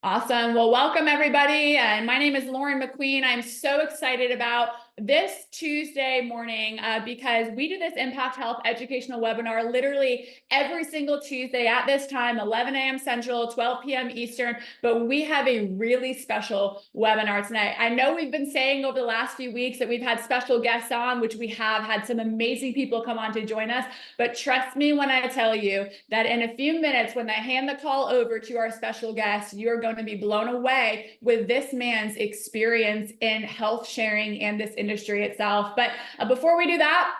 Awesome. Well, welcome everybody. My name is Lauren McQueen. I'm so excited about this Tuesday morning because we do this Impact Health educational webinar literally every single Tuesday at this time, 11 a.m. Central, 12 p.m. Eastern, but we have a really special webinar tonight. I know we've been saying over the last few weeks that we've had special guests on, which we have had some amazing people come on to join us, but trust me when I tell you that in a few minutes, when I hand the call over to our special guest, you're going to be blown away with this man's experience in health sharing and this industry itself. But before we do that,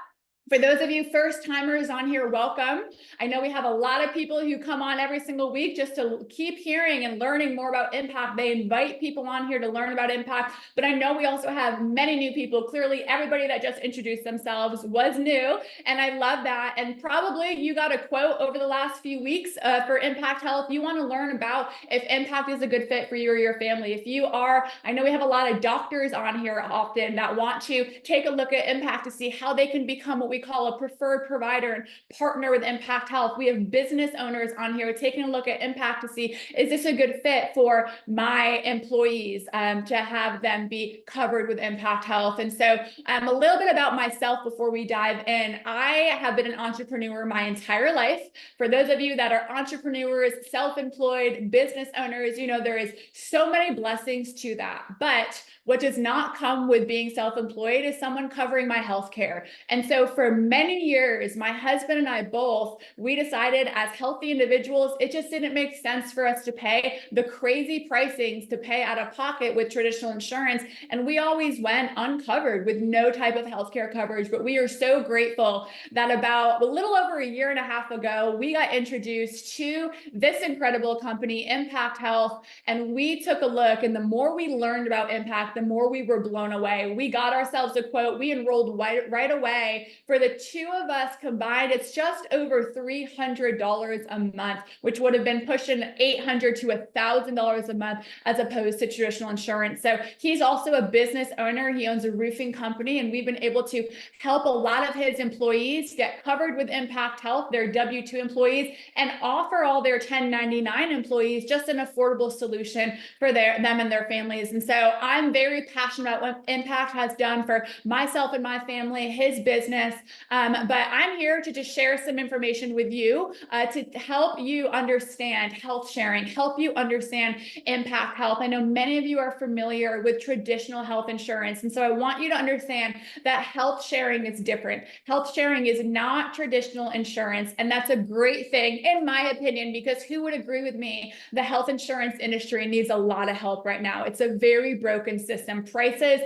for those of you first timers on here, welcome. I know we have a lot of people who come on every single week just to keep hearing and learning more about impact. They invite people on here to learn about impact, but I know we also have many new people. Clearly, everybody that just introduced themselves was new, and I love that. And probably you got a quote over the last few weeks for Impact Health. You want to learn about if impact is a good fit for you or your family. If you are, I know we have a lot of doctors on here often that want to take a look at impact to see how they can become what we call a preferred provider and partner with Impact Health. We have business owners on here taking a look at impact to see, is this a good fit for my employees to have them be covered with Impact Health? And so a little bit about myself before we dive in. I have been an entrepreneur my entire life. For those of you that are entrepreneurs, self-employed, business owners, you know, there is so many blessings to that. But what does not come with being self-employed is someone covering my healthcare. And so for many years, my husband and I both, we decided as healthy individuals, it just didn't make sense for us to pay the crazy pricings to pay out of pocket with traditional insurance. And we always went uncovered with no type of healthcare coverage. But we are so grateful that about a little over a year and a half ago, we got introduced to this incredible company, Impact Health. And we took a look, and the more we learned about impact, the more we were blown away. We got ourselves a quote. We enrolled right away. For the two of us combined, it's just over $300 a month, which would have been pushing $800 to $1,000 a month as opposed to traditional insurance. So he's also a business owner. He owns a roofing company, and we've been able to help a lot of his employees get covered with Impact Health, their W-2 employees, and offer all their 1099 employees just an affordable solution for them and their families. And so I'm very passionate about what Impact has done for myself and my family, his business. But I'm here to just share some information with you to help you understand health sharing, help you understand Impact Health. I know many of you are familiar with traditional health insurance. And so I want you to understand that health sharing is different. Health sharing is not traditional insurance. And that's a great thing, in my opinion, because who would agree with me? The health insurance industry needs a lot of help right now. It's a very broken system. Prices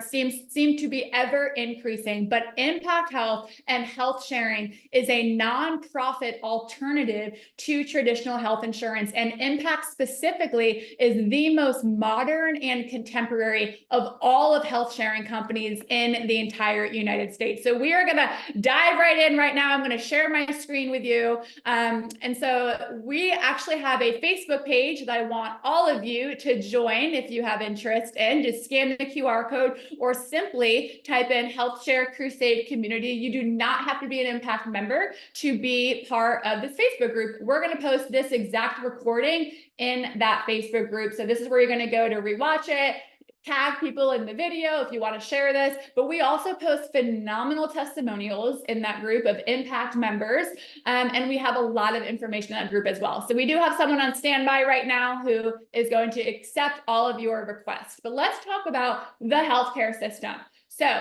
seem to be ever increasing, but Impact Health and health sharing is a nonprofit alternative to traditional health insurance. And Impact specifically is the most modern and contemporary of all of health sharing companies in the entire United States. So we are going to dive right in right now. I'm going to share my screen with you. And so we actually have a Facebook page that I want all of you to join if you have interest in. Just scan the QR code or simply type in Health Share Crusade Community. You do not have to be an Impact member to be part of this Facebook group. We're going to post this exact recording in that Facebook group. So this is where you're going to go to rewatch it, tag people in the video if you want to share this. But we also post phenomenal testimonials in that group of Impact members. And we have a lot of information in that group as well. So we do have someone on standby right now who is going to accept all of your requests. But let's talk about the healthcare system. So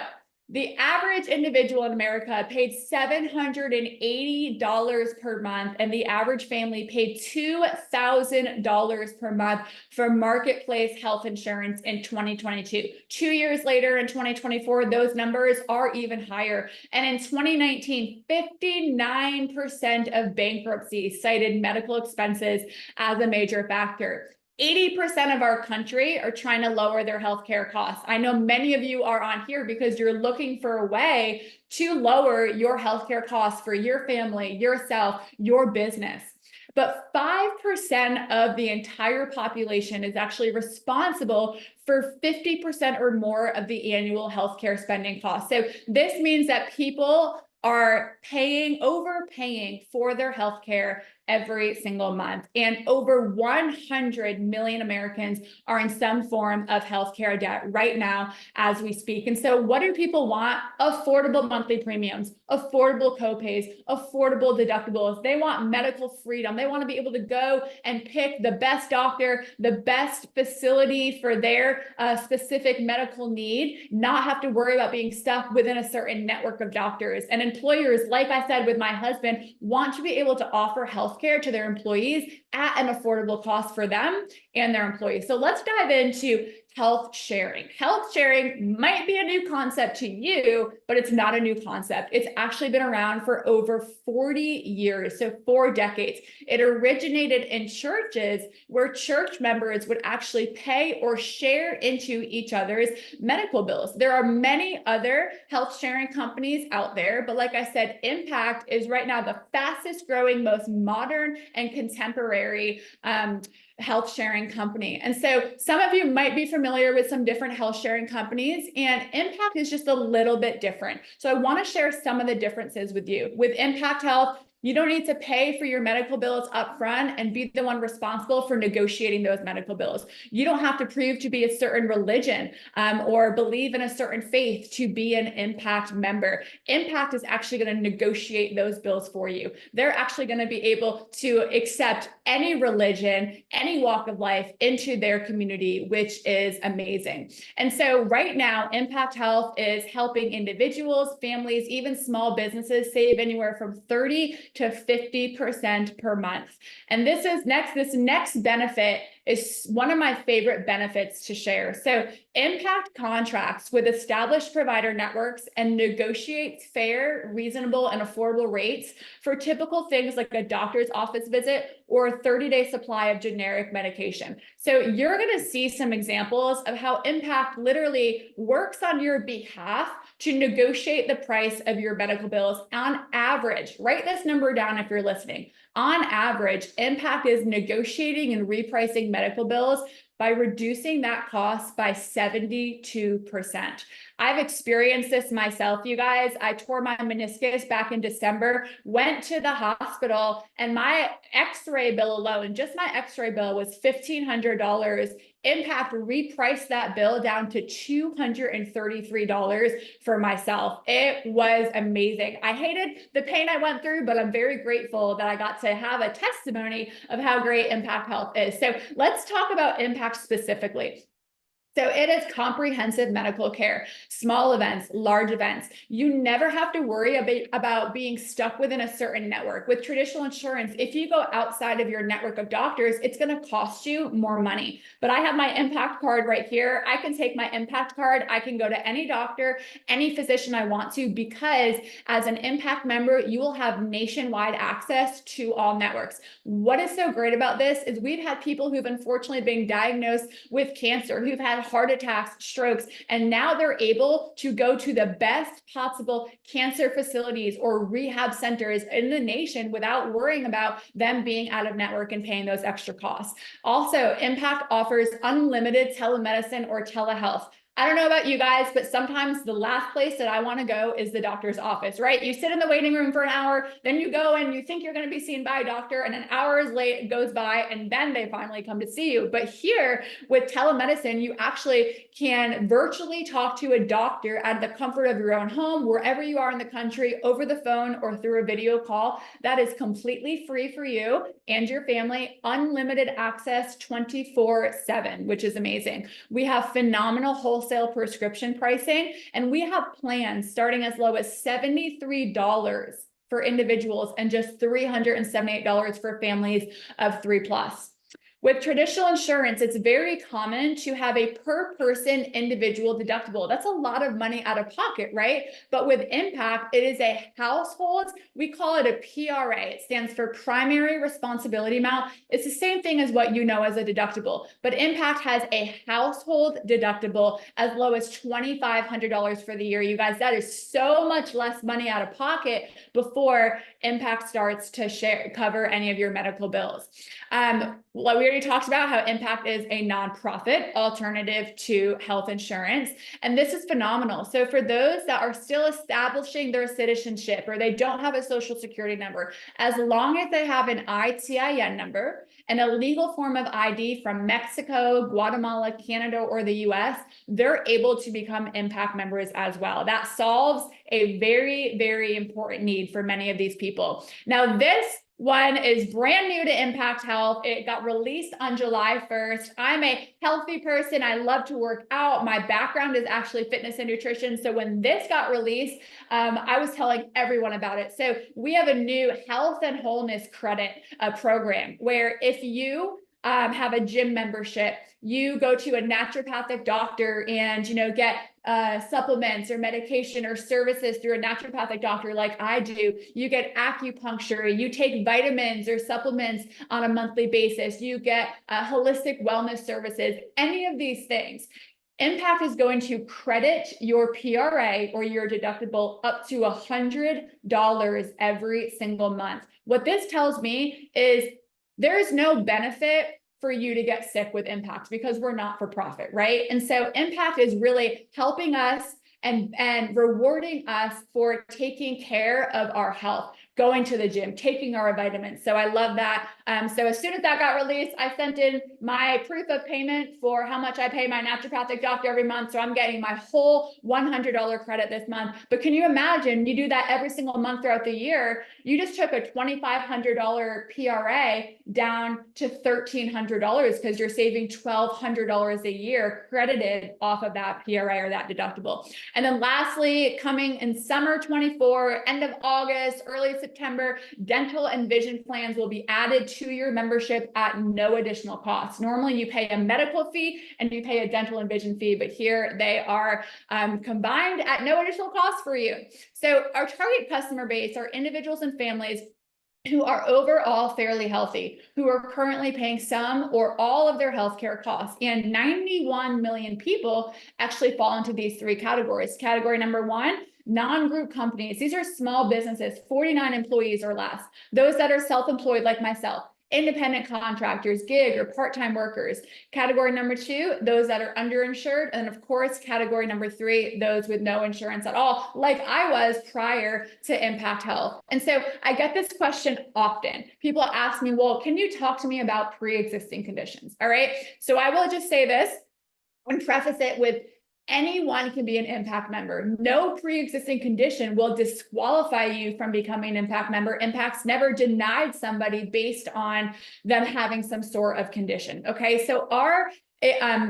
the average individual in America paid $780 per month, and the average family paid $2,000 per month for marketplace health insurance in 2022. 2 years later, in 2024, those numbers are even higher. And in 2019, 59% of bankruptcies cited medical expenses as a major factor. 80% of our country are trying to lower their healthcare costs. I know many of you are on here because you're looking for a way to lower your healthcare costs for your family, yourself, your business. But 5% of the entire population is actually responsible for 50% or more of the annual healthcare spending costs. So this means that people are overpaying for their healthcare every single month. And over 100 million Americans are in some form of healthcare debt right now as we speak. And so what do people want? Affordable monthly premiums, affordable copays, affordable deductibles. They want medical freedom. They want to be able to go and pick the best doctor, the best facility for their specific medical need, not have to worry about being stuck within a certain network of doctors. And employers, like I said with my husband, want to be able to offer healthcare to their employees at an affordable cost for them and their employees. So let's dive into health sharing. Health sharing might be a new concept to you, but it's not a new concept. It's actually been around for over 40 years, so 4 decades. It originated in churches where church members would actually pay or share into each other's medical bills. There are many other health sharing companies out there, but like I said, Impact is right now the fastest growing, most modern and contemporary health sharing company. And so some of you might be familiar with some different health sharing companies, and Impact is just a little bit different. So I want to share some of the differences with you. With Impact Health, you don't need to pay for your medical bills up front and be the one responsible for negotiating those medical bills. You don't have to prove to be a certain religion or believe in a certain faith to be an Impact member. Impact is actually going to negotiate those bills for you. They're actually going to be able to accept any religion, any walk of life into their community, which is amazing. And so right now, Impact Health is helping individuals, families, even small businesses save anywhere from 30 to 50% per month. And this next benefit is one of my favorite benefits to share. So Impact contracts with established provider networks and negotiates fair, reasonable, and affordable rates for typical things like a doctor's office visit or a 30-day supply of generic medication. So you're going to see some examples of how Impact literally works on your behalf to negotiate the price of your medical bills. On average, write this number down if you're listening. On average, Impact is negotiating and repricing medical bills by reducing that cost by 72%. I've experienced this myself, you guys. I tore my meniscus back in December, went to the hospital, and my x-ray bill alone, just my x-ray bill was $1,500. Impact repriced that bill down to $233 for myself. It was amazing. I hated the pain I went through, but I'm very grateful that I got to have a testimony of how great Impact Health is. So let's talk about Impact specifically. So it is comprehensive medical care, small events, large events. You never have to worry about being stuck within a certain network. With traditional insurance, if you go outside of your network of doctors, it's going to cost you more money. But I have my Impact card right here. I can take my Impact card. I can go to any doctor, any physician I want to, because as an Impact member, you will have nationwide access to all networks. What is so great about this is we've had people who've unfortunately been diagnosed with cancer, who've had heart attacks, strokes, and now they're able to go to the best possible cancer facilities or rehab centers in the nation without worrying about them being out of network and paying those extra costs. Also, Impact offers unlimited telemedicine or telehealth. I don't know about you guys, but sometimes the last place that I want to go is the doctor's office, right? You sit in the waiting room for an hour, then you go and you think you're going to be seen by a doctor, and an hour is late, it goes by, and then they finally come to see you. But here with telemedicine, you actually can virtually talk to a doctor at the comfort of your own home, wherever you are in the country, over the phone or through a video call. That is completely free for you and your family, unlimited access 24/7, which is amazing. We have phenomenal wholesale prescription pricing, and we have plans starting as low as $73 for individuals and just $378 for families of 3+. With traditional insurance, it's very common to have a per person individual deductible. That's a lot of money out of pocket, right? But with Impact, it is a household. We call it a PRA. It stands for primary responsibility amount. It's the same thing as what you know as a deductible, but Impact has a household deductible as low as $2,500 for the year. You guys, that is so much less money out of pocket before Impact starts to cover any of your medical bills. What we already talked about how Impact is a nonprofit alternative to health insurance, and this is phenomenal. So for those that are still establishing their citizenship or they don't have a social security number, as long as they have an ITIN number and a legal form of ID from Mexico, Guatemala, Canada, or the US, they're able to become Impact members as well. That solves a very, very important need for many of these people. Now, this one is brand new to Impact Health. It got released on July 1st. I'm a healthy person. I love to work out. My background is actually fitness and nutrition. So when this got released, I was telling everyone about it. So we have a new health and wholeness credit program where if you have a gym membership, you go to a naturopathic doctor and, get supplements or medication or services through a naturopathic doctor like I do. You get acupuncture, you take vitamins or supplements on a monthly basis, you get holistic wellness services, any of these things. Impact is going to credit your PRA or your deductible up to $100 every single month. What this tells me is there is no benefit for you to get sick with Impact because we're not for profit, right? And so Impact is really helping us and rewarding us for taking care of our health, going to the gym, taking our vitamins. So I love that. So as soon as that got released, I sent in my proof of payment for how much I pay my naturopathic doctor every month. So I'm getting my whole $100 credit this month. But can you imagine you do that every single month throughout the year? You just took a $2,500 PRA down to $1,300 because you're saving $1,200 a year credited off of that PRA or that deductible. And then lastly, coming in summer 24, end of August, early September, dental and vision plans will be added to your membership at no additional cost. Normally you pay a medical fee and you pay a dental and vision fee, but here they are combined at no additional cost for you. So our target customer base are individuals and families who are overall fairly healthy, who are currently paying some or all of their healthcare costs. And 91 million people actually fall into these three categories. Category number one, non-group companies. These are small businesses, 49 employees or less. Those that are self-employed like myself, independent contractors, gig or part-time workers. Category number two, those that are underinsured. And of course, category number three, those with no insurance at all, like I was prior to Impact Health. And so I get this question often. People ask me, well, can you talk to me about pre-existing conditions? All right. So I will just say this and preface it with anyone can be an Impact member. No pre-existing condition will disqualify you from becoming an Impact member. Impact's never denied somebody based on them having some sort of condition. Okay, so our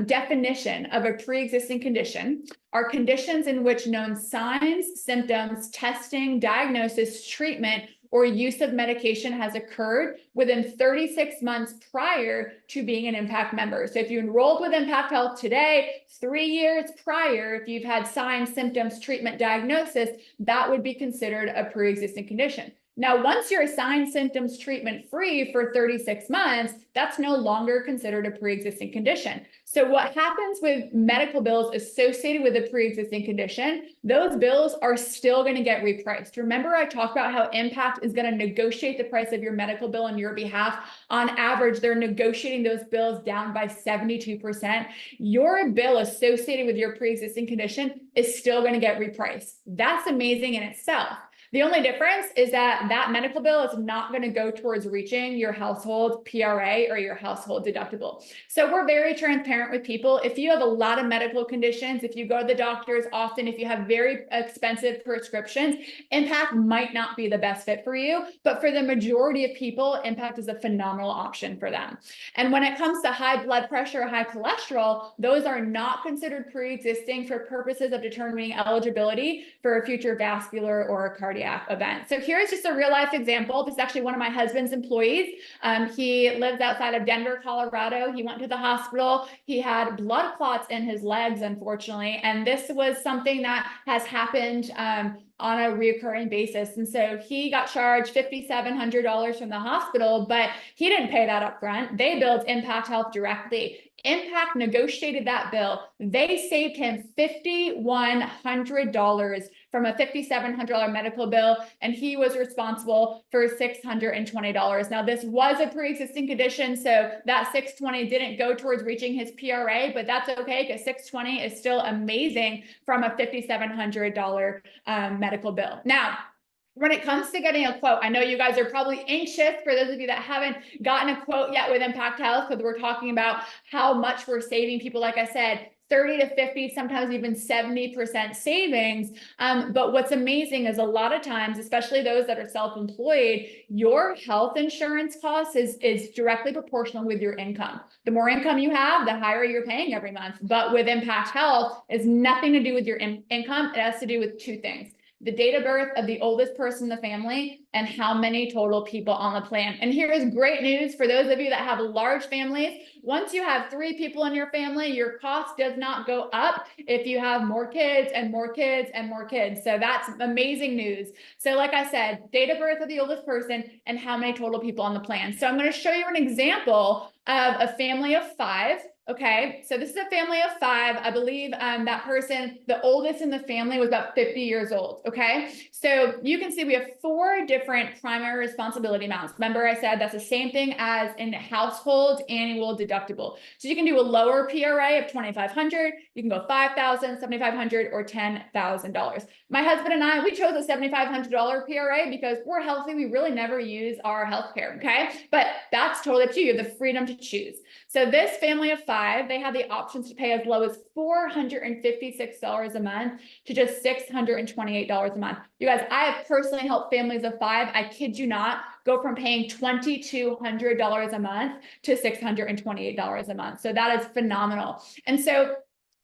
definition of a pre-existing condition are conditions in which known signs, symptoms, testing, diagnosis, treatment, or use of medication has occurred within 36 months prior to being an Impact member. So if you enrolled with Impact Health today, 3 years prior, if you've had signs, symptoms, treatment, diagnosis, that would be considered a pre-existing condition. Now, once you're assigned symptoms treatment free for 36 months, that's no longer considered a pre-existing condition. So what happens with medical bills associated with a pre-existing condition, those bills are still going to get repriced. Remember, I talked about how Impact is going to negotiate the price of your medical bill on your behalf. On average, they're negotiating those bills down by 72%. Your bill associated with your pre-existing condition is still going to get repriced. That's amazing in itself. The only difference is that that medical bill is not going to go towards reaching your household PRA or your household deductible. So we're very transparent with people. If you have a lot of medical conditions, if you go to the doctors often, if you have very expensive prescriptions, Impact might not be the best fit for you. But for the majority of people, Impact is a phenomenal option for them. And when it comes to high blood pressure, high cholesterol, those are not considered pre-existing for purposes of determining eligibility for a future vascular or a cardiac event. So here's just a real life example. This is actually one of my husband's employees. He lives outside of Denver, Colorado. He went to the hospital. He had blood clots in his legs, unfortunately. And this was something that has happened on a reoccurring basis. And so he got charged $5,700 from the hospital, but he didn't pay that up front. They billed Impact Health directly. Impact negotiated that bill. They saved him $5,100 from a $5,700 medical bill, and he was responsible for $620. Now, this was a pre-existing condition, so that $620 didn't go towards reaching his PRA, but that's okay because $620 is still amazing from a $5,700 medical bill. Now, when it comes to getting a quote, I know you guys are probably anxious for those of you that haven't gotten a quote yet with Impact Health, because we're talking about how much we're saving people. Like I said, 30 to 50, sometimes even 70% savings. But what's amazing is a lot of times, especially those that are self-employed, your health insurance cost is directly proportional with your income. The more income you have, the higher you're paying every month. But with Impact Health, it's nothing to do with your income. It has to do with two things: the date of birth of the oldest person in the family, and how many total people on the plan. And here's great news for those of you that have large families. Once you have 3 people in your family, your cost does not go up if you have more kids and more kids and more kids. So that's amazing news. So like I said, date of birth of the oldest person and how many total people on the plan. So I'm going to show you an example of a family of 5. Okay, so this is a family of 5. I believe that person, the oldest in the family, was about 50 years old. Okay, so you can see we have 4 different primary responsibility amounts. Remember, I said that's the same thing as in household annual deductible. So you can do a lower PRA of $2,500. You can go $5,000, $7,500, or $10,000. My husband and I, we chose a $7,500 PRA because we're healthy. We really never use our healthcare. Okay, but that's totally up to you. You have the freedom to choose. So this family of 5, they have the options to pay as low as $456 a month to just $628 a month. You guys, I have personally helped families of 5, I kid you not, go from paying $2,200 a month to $628 a month. So that is phenomenal. And so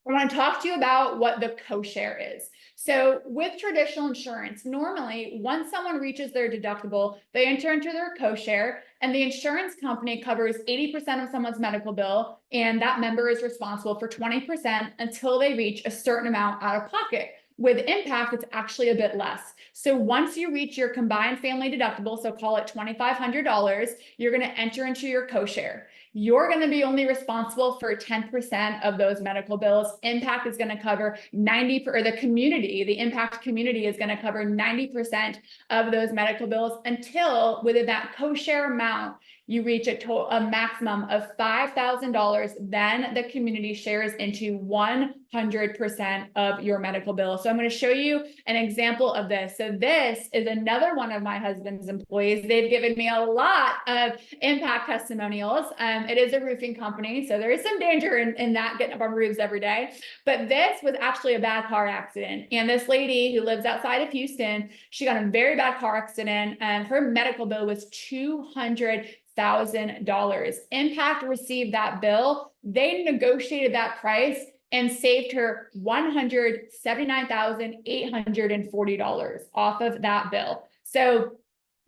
I want to talk to you about what the co-share is. So with traditional insurance, normally once someone reaches their deductible, they enter into their co-share, and the insurance company covers 80% of someone's medical bill, and that member is responsible for 20% until they reach a certain amount out of pocket. With Impact, it's actually a bit less. So once you reach your combined family deductible, so call it $2,500, you're going to enter into your co-share. You're going to be only responsible for 10% of those medical bills. Impact is going to cover 90%, or the community, the Impact community is going to cover 90% of those medical bills until within that co-share amount, you reach a maximum of $5,000. Then the community shares into 100% of your medical bill. So I'm going to show you an example of this. So this is another one of my husband's employees. They've given me a lot of Impact testimonials. It is a roofing company, so there is some danger in that, getting up on roofs every day. But this was actually a bad car accident. And this lady who lives outside of Houston, she got a very bad car accident, and her medical bill was $200,000. Impact received that bill. They negotiated that price and saved her $179,840 off of that bill. So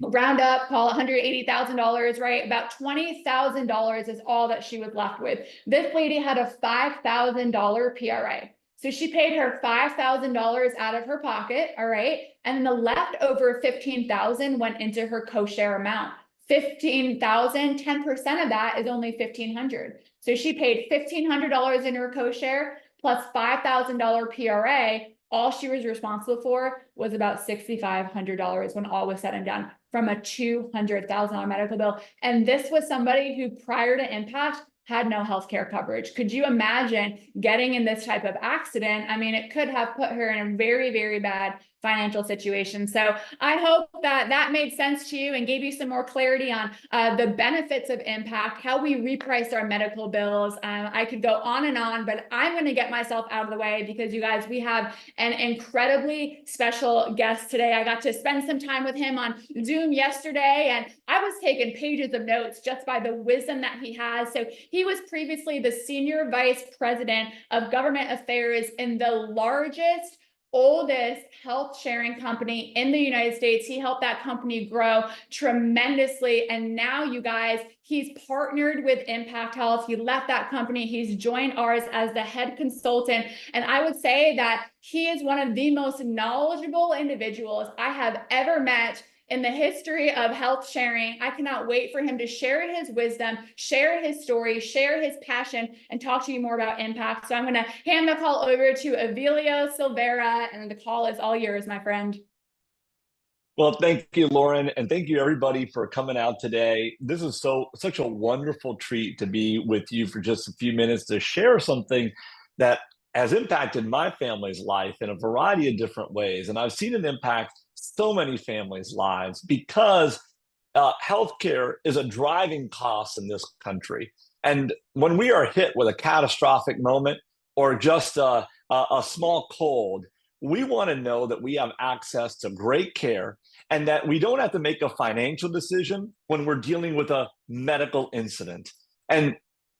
round up, call $180,000, right? About $20,000 is all that she was left with. This lady had a $5,000 PRA. So she paid her $5,000 out of her pocket, all right? And the leftover $15,000 went into her co-share amount. $15,000, 10% of that is only $1,500. So she paid $1,500 in her co-share plus $5,000 PRA. All she was responsible for was about $6,500 when all was said and done, from a $200,000 medical bill. And this was somebody who prior to Impact had no healthcare coverage. Could you imagine getting in this type of accident? I mean, it could have put her in a very, very bad financial situation. So I hope that that made sense to you and gave you some more clarity on the benefits of Impact, how we reprice our medical bills. I could go on, but I'm going to get myself out of the way because you guys, we have an incredibly special guest today. I got to spend some time with him on Zoom yesterday, and I was taking pages of notes just by the wisdom that he has. So he was previously the Senior Vice President of Government Affairs in the largest oldest health sharing company in the United States. He helped that company grow tremendously. And now, you guys, he's partnered with Impact Health. He left that company. He's joined ours as the head consultant. And I would say that he is one of the most knowledgeable individuals I have ever met in the history of health sharing. I cannot wait for him to share his wisdom, share his story, share his passion, and talk to you more about impact. So I'm going to hand the call over to Ailio Silvera, and the call is all yours, my friend. Well, thank you, Lauren, and thank you everybody for coming out today. This is such a wonderful treat to be with you for just a few minutes to share something that has impacted my family's life in a variety of different ways. And I've seen it impact so many families' lives because healthcare is a driving cost in this country. And when we are hit with a catastrophic moment or just a small cold, we want to know that we have access to great care and that we don't have to make a financial decision when we're dealing with a medical incident. And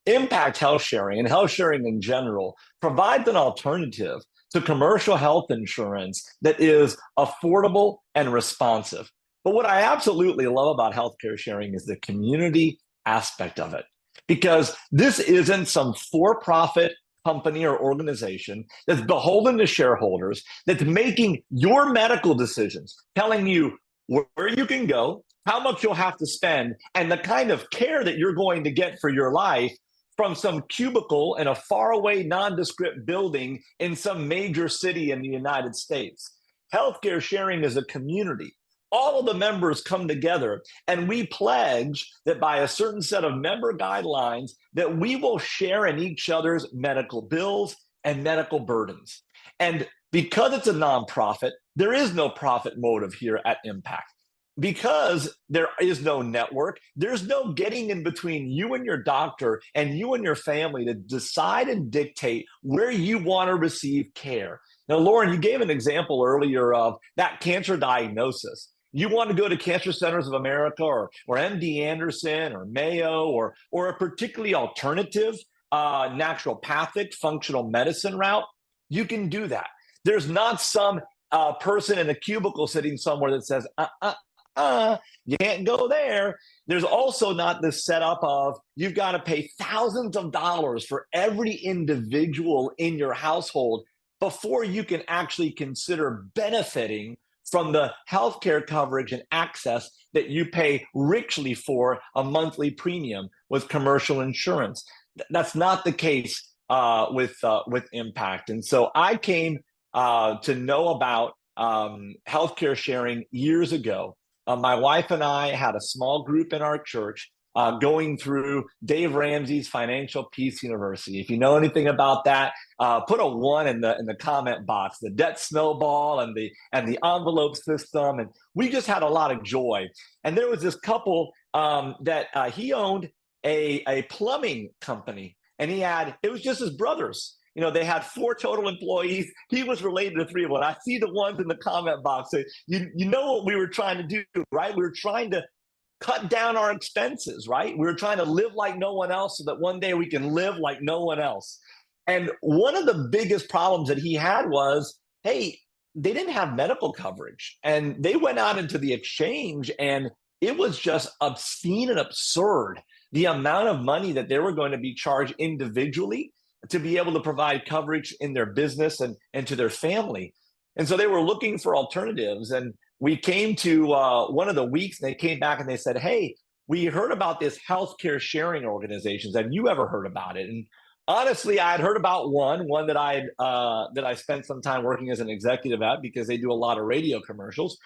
Impact Health Sharing and health sharing in general provides an alternative to commercial health insurance that is affordable and responsive. But what I absolutely love about healthcare sharing is the community aspect of it, because this isn't some for-profit company or organization that's beholden to shareholders, that's making your medical decisions, telling you where you can go, how much you'll have to spend, and the kind of care that you're going to get for your life from some cubicle in a faraway nondescript building in some major city in the United States. Healthcare sharing is a community. All of the members come together and we pledge that by a certain set of member guidelines that we will share in each other's medical bills and medical burdens. And because it's a nonprofit, there is no profit motive here at Impact. Because there is no network, there's no getting in between you and your doctor and you and your family to decide and dictate where you want to receive care. Now, Lauren, you gave an example earlier of that cancer diagnosis. You want to go to Cancer Centers of America or MD Anderson or Mayo or a particularly alternative naturopathic functional medicine route, you can do that. There's not some person in a cubicle sitting somewhere that says, you can't go there. There's also not this setup of you've got to pay thousands of dollars for every individual in your household before you can actually consider benefiting from the healthcare coverage and access that you pay richly for a monthly premium with commercial insurance. That's not the case with Impact. And so I came to know about healthcare sharing years ago. My wife and I had a small group in our church going through Dave Ramsey's Financial Peace University. If you know anything about that, put a 1 in the comment box. The debt snowball and the envelope system, and we just had a lot of joy. And there was this couple that he owned a plumbing company, and it was just his brothers. You know, they had 4 total employees. He was related to 3 of them. I see the ones in the comment box. So you know what we were trying to do, right? We were trying to cut down our expenses, right? We were trying to live like no one else so that one day we can live like no one else. And one of the biggest problems that he had was, hey, they didn't have medical coverage. And they went out into the exchange and it was just obscene and absurd, the amount of money that they were going to be charged individually to be able to provide coverage in their business and to their family. And so they were looking for alternatives. And we came to one of the weeks and they came back and they said, hey, we heard about this healthcare sharing organizations. Have you ever heard about it? And honestly, I had heard about one that I spent some time working as an executive at because they do a lot of radio commercials,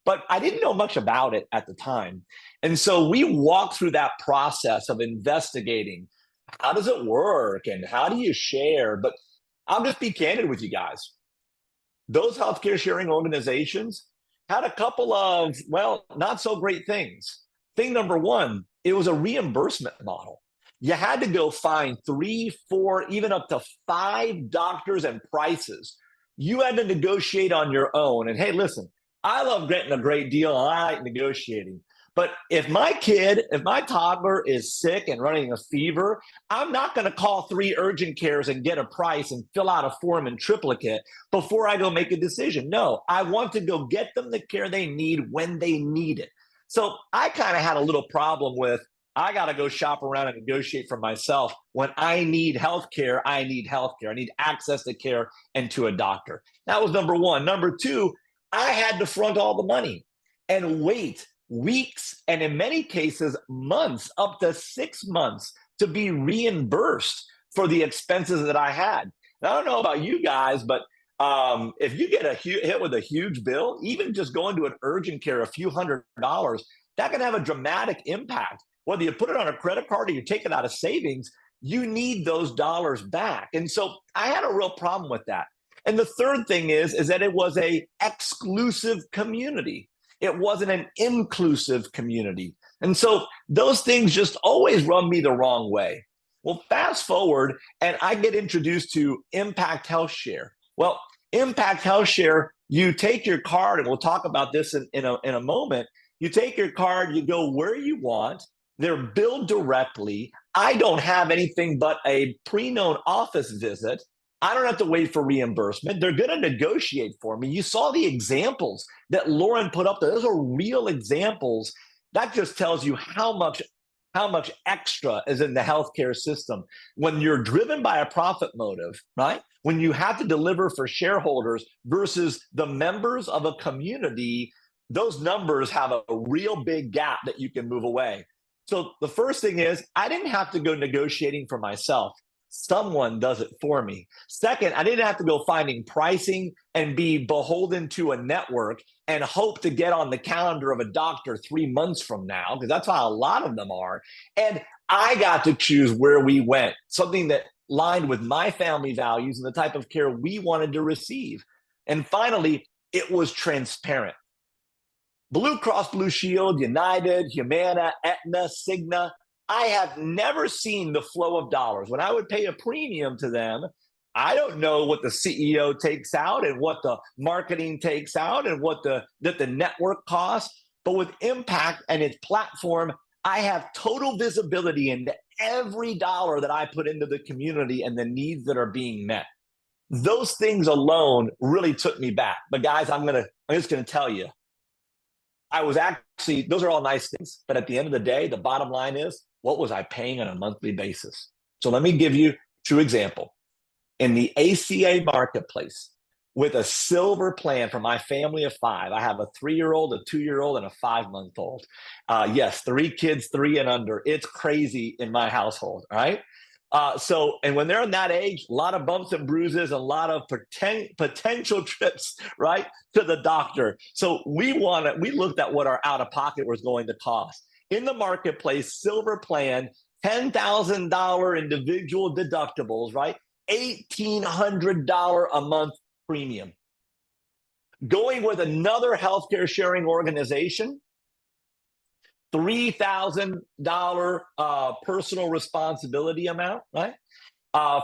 but I didn't know much about it at the time. And so we walked through that process of investigating how does it work and how do you share? But I'll just be candid with you guys. Those healthcare sharing organizations had a couple of, well, not so great things. Thing number one, it was a reimbursement model. You had to go find 3, 4, even up to 5 doctors and prices. You had to negotiate on your own. And hey, listen, I love getting a great deal and I like negotiating. But if my toddler is sick and running a fever, I'm not going to call 3 urgent cares and get a price and fill out a form in triplicate before I go make a decision. No, I want to go get them the care they need when they need it. So I kind of had a little problem with, I got to go shop around and negotiate for myself. When I need healthcare, I need healthcare. I need access to care and to a doctor. That was number one. Number two, I had to front all the money and wait weeks, and in many cases, months, up to 6 months, to be reimbursed for the expenses that I had. Now, I don't know about you guys, but if you get hit with a huge bill, even just going to an urgent care, a few $100s, that can have a dramatic impact. Whether you put it on a credit card or you take it out of savings, you need those dollars back. And so I had a real problem with that. And the third thing is that it was a exclusive community. It wasn't an inclusive community. And so those things just always rub me the wrong way. Well, fast forward, and I get introduced to Impact Health Share. Well, Impact Health Share, you take your card, and we'll talk about this in a moment. You take your card, you go where you want. They're billed directly. I don't have anything but a pre-known office visit. I don't have to wait for reimbursement. They're going to negotiate for me. You saw the examples that Lauren put up there. Those are real examples. That just tells you how much extra is in the healthcare system. When you're driven by a profit motive, right? When you have to deliver for shareholders versus the members of a community, those numbers have a real big gap that you can move away. So the first thing is, I didn't have to go negotiating for myself. Someone does it for me. Second, I didn't have to go finding pricing and be beholden to a network and hope to get on the calendar of a doctor 3 months from now, because that's how a lot of them are. And I got to choose where we went, something that aligned with my family values and the type of care we wanted to receive. And finally, it was transparent. Blue Cross Blue Shield, United, Humana, Aetna, Cigna, I have never seen the flow of dollars. When I would pay a premium to them, I don't know what the CEO takes out and what the marketing takes out and what the network costs. But with Impact and its platform, I have total visibility into every dollar that I put into the community and the needs that are being met. Those things alone really took me back. But guys, I'm just gonna tell you, those are all nice things, but at the end of the day, the bottom line is, what was I paying on a monthly basis? So let me give you a true example. In the ACA marketplace, with a silver plan for my family of 5, I have a 3-year-old, a 2-year-old, and a 5-month-old. Yes, 3 kids, 3 and under. It's crazy in my household, right? And when they're in that age, a lot of bumps and bruises, a lot of potential trips, right, to the doctor. So we looked at what our out-of-pocket was going to cost. In the marketplace, silver plan, $10,000 individual deductibles, right? $1,800 a month premium. Going with another healthcare sharing organization, $3,000 personal responsibility amount, right?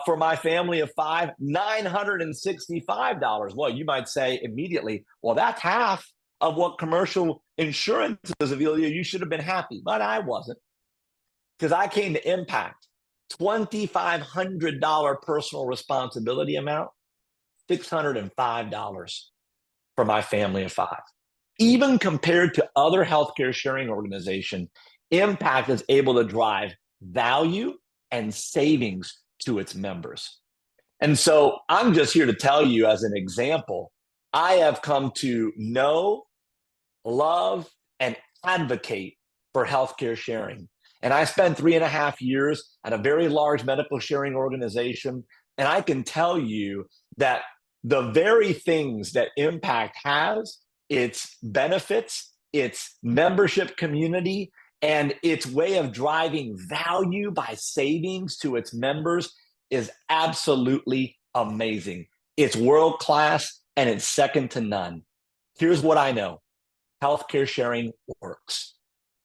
For my family of 5, $965. Well, you might say immediately, well, that's half of what commercial insurance is, Ailio. You should have been happy, but I wasn't, because I came to Impact. $2,500 personal responsibility amount, $605 for my family of 5. Even compared to other healthcare sharing organizations, Impact is able to drive value and savings to its members. And so I'm just here to tell you, as an example, I have come to know, love, and advocate for healthcare sharing. And I spent 3.5 years at a very large medical sharing organization. And I can tell you that the very things that Impact has, its benefits, its membership community, and its way of driving value by savings to its members is absolutely amazing. It's world-class and it's second to none. Here's what I know. Healthcare sharing works.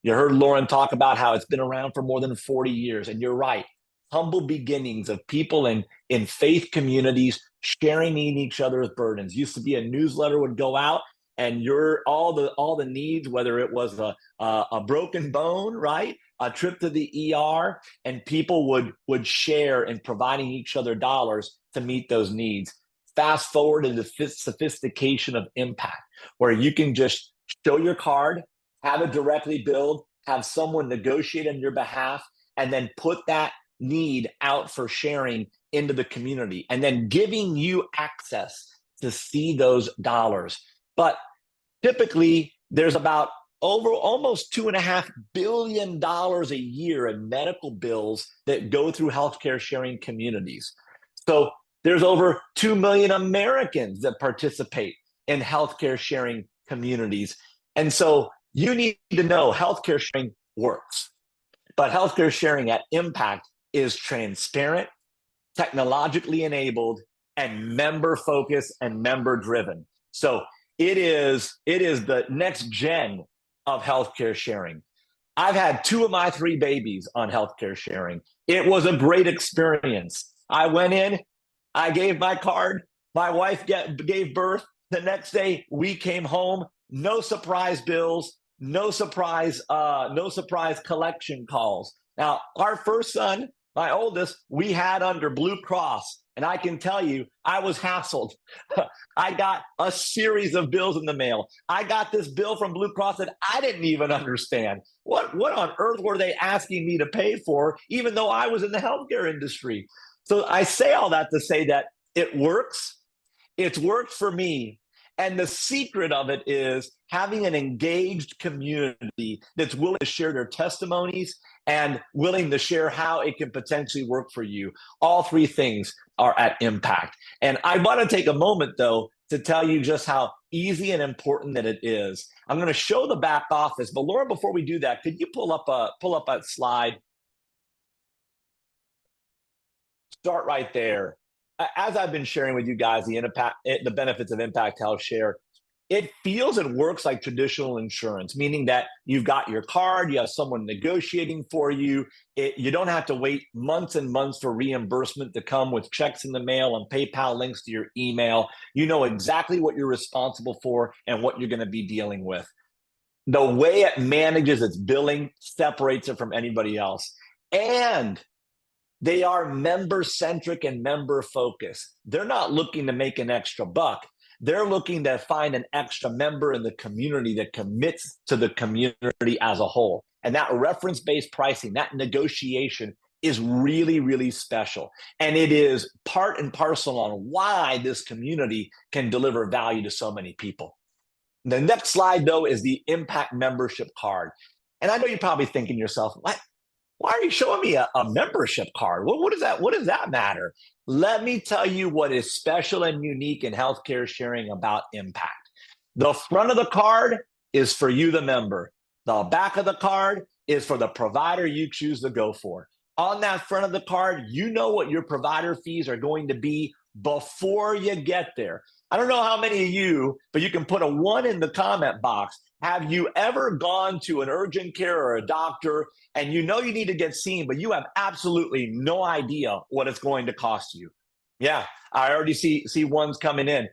You heard Lauren talk about how it's been around for more than 40 years, and you're right. Humble beginnings of people in faith communities sharing in each other's burdens. Used to be a newsletter would go out, and your all the needs, whether it was a broken bone, right, a trip to the ER, and people would share in providing each other dollars to meet those needs. Fast forward to the sophistication of impact, where you can just show your card, have it directly billed, have someone negotiate on your behalf, and then put that need out for sharing into the community, and then giving you access to see those dollars. But typically, there's about over almost $2.5 billion a year in medical bills that go through healthcare sharing communities. So there's over 2 million Americans that participate in healthcare sharing communities. And so you need to know healthcare sharing works, but healthcare sharing at Impact is transparent, technologically enabled, and member focused and member driven. So it is the next gen of healthcare sharing. I've had 2 of my 3 babies on healthcare sharing. It was a great experience. I went in, I gave my card, my wife gave birth. The next day we came home, no surprise bills, no surprise collection calls. Now, our first son, my oldest, we had under Blue Cross. And I can tell you, I was hassled. I got a series of bills in the mail. I got this bill from Blue Cross that I didn't even understand. What on earth were they asking me to pay for, even though I was in the healthcare industry? So I say all that to say that it works. It's worked for me. And the secret of it is having an engaged community that's willing to share their testimonies and willing to share how it can potentially work for you. All 3 things are at Impact. And I want to take a moment, though, to tell you just how easy and important that it is. I'm going to show the back office, but Laura, before we do that, could you pull up a slide? Start right there. As I've been sharing with you guys the benefits of Impact Health Share, it feels and works like traditional insurance, meaning that you've got your card, you have someone negotiating for you. You don't have to wait months and months for reimbursement to come with checks in the mail and PayPal links to your email. You know exactly what you're responsible for and what you're going to be dealing with. The way it manages its billing separates it from anybody else. And they are member-centric and member-focused. They're not looking to make an extra buck. They're looking to find an extra member in the community that commits to the community as a whole. And that reference-based pricing, that negotiation is really, really special. And it is part and parcel on why this community can deliver value to so many people. The next slide, though, is the Impact membership card. And I know you're probably thinking to yourself, what? Why are you showing me a membership card? What does that matter? Let me tell you what is special and unique in healthcare sharing about Impact. The front of the card is for you, the member. The back of the card is for the provider you choose to go for. On that front of the card, you know what your provider fees are going to be before you get there. I don't know how many of you, but you can put a 1 in the comment box. Have you ever gone to an urgent care or a doctor and you know you need to get seen, but you have absolutely no idea what it's going to cost you? Yeah, I already see ones coming in.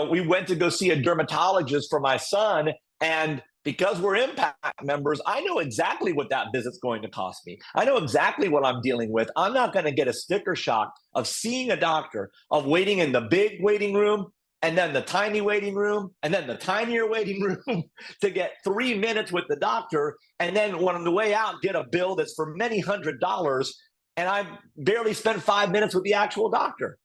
We went to go see a dermatologist for my son, and because we're Impact members, I know exactly what that visit's going to cost me. I know exactly what I'm dealing with. I'm not going to get a sticker shock of seeing a doctor, of waiting in the big waiting room, and then the tiny waiting room, and then the tinier waiting room to get 3 minutes with the doctor. And then when on the way out, get a bill that's for many $100s, and I barely spent 5 minutes with the actual doctor.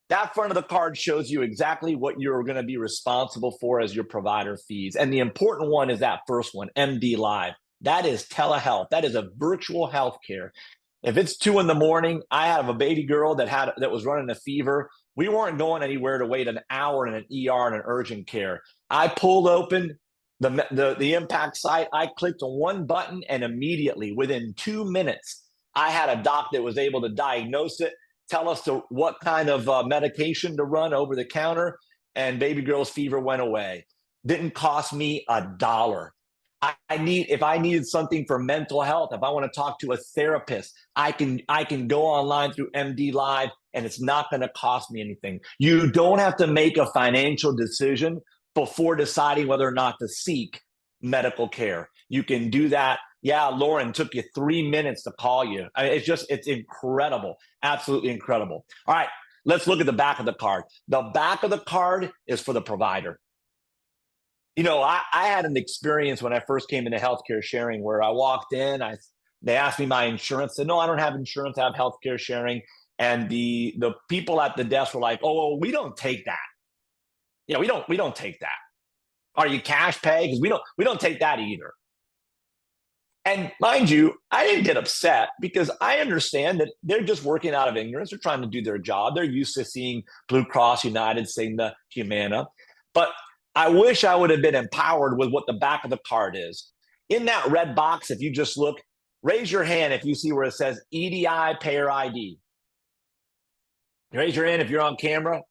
That front of the card shows you exactly what you're going to be responsible for as your provider fees. And the important one is that first one, MD Live. That is telehealth. That is a virtual healthcare. If it's 2 a.m, I have a baby girl that was running a fever. We weren't going anywhere to wait an hour in an ER and an urgent care. I pulled open the Impact site. I clicked on one button, and immediately, within 2 minutes, I had a doc that was able to diagnose it, tell us what kind of medication to run over the counter, and baby girl's fever went away. Didn't cost me $1. If I needed something for mental health, if I want to talk to a therapist, I can go online through MD Live, and it's not going to cost me anything. You don't have to make a financial decision before deciding whether or not to seek medical care. You can do that. Yeah, Lauren, took you 3 minutes to call you. I mean, it's incredible. Absolutely incredible. All right, let's look at the back of the card. The back of the card is for the provider. You know, I had an experience when I first came into healthcare sharing where I walked in, they asked me my insurance. I said, no, I don't have insurance, I have healthcare sharing. And the people at the desk were like, oh, well, we don't take that. Yeah, we don't take that. Are you cash pay? Because we don't take that either. And mind you, I didn't get upset because I understand that they're just working out of ignorance. They're trying to do their job. They're used to seeing Blue Cross, United, Cigna, Humana. But I wish I would have been empowered with what the back of the card is. In that red box, if you just look, raise your hand if you see where it says EDI Payer ID. Raise your hand if you're on camera.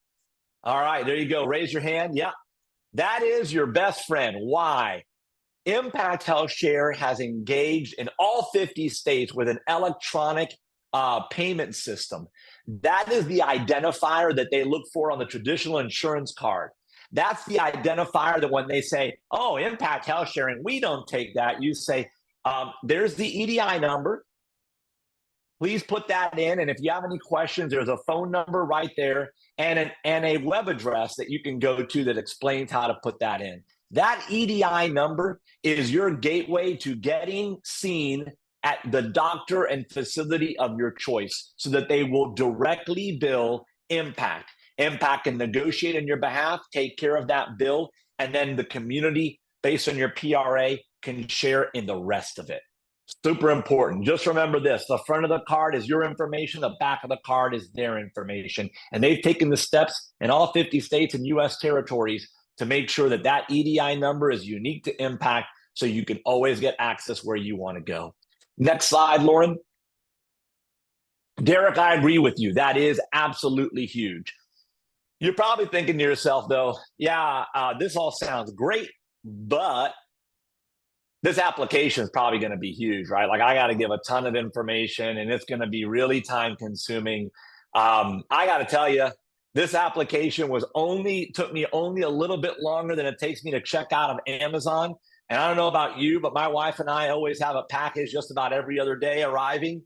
All right, there you go. Raise your hand. Yeah. That is your best friend. Why? Impact Health Share has engaged in all 50 states with an electronic payment system. That is the identifier that they look for on the traditional insurance card. That's the identifier that when they say, oh, Impact Health Sharing, we don't take that. You say, there's the EDI number. Please put that in. And if you have any questions, there's a phone number right there and a web address that you can go to that explains how to put that in. That EDI number is your gateway to getting seen at the doctor and facility of your choice so that they will directly bill Impact. Impact can negotiate on your behalf, take care of that bill, and then the community, based on your PRA, can share in the rest of it. Super important. Just remember this. The front of the card is your information. The back of the card is their information. And they've taken the steps in all 50 states and U.S. territories to make sure that that EDI number is unique to Impact so you can always get access where you want to go. Next slide, Lauren. Derek, I agree with you. That is absolutely huge. You're probably thinking to yourself, though, yeah, this all sounds great, but this application is probably going to be huge, right? Like I got to give a ton of information and it's going to be really time consuming. I got to tell you, this application took me only a little bit longer than it takes me to check out of Amazon. And I don't know about you, but my wife and I always have a package just about every other day arriving.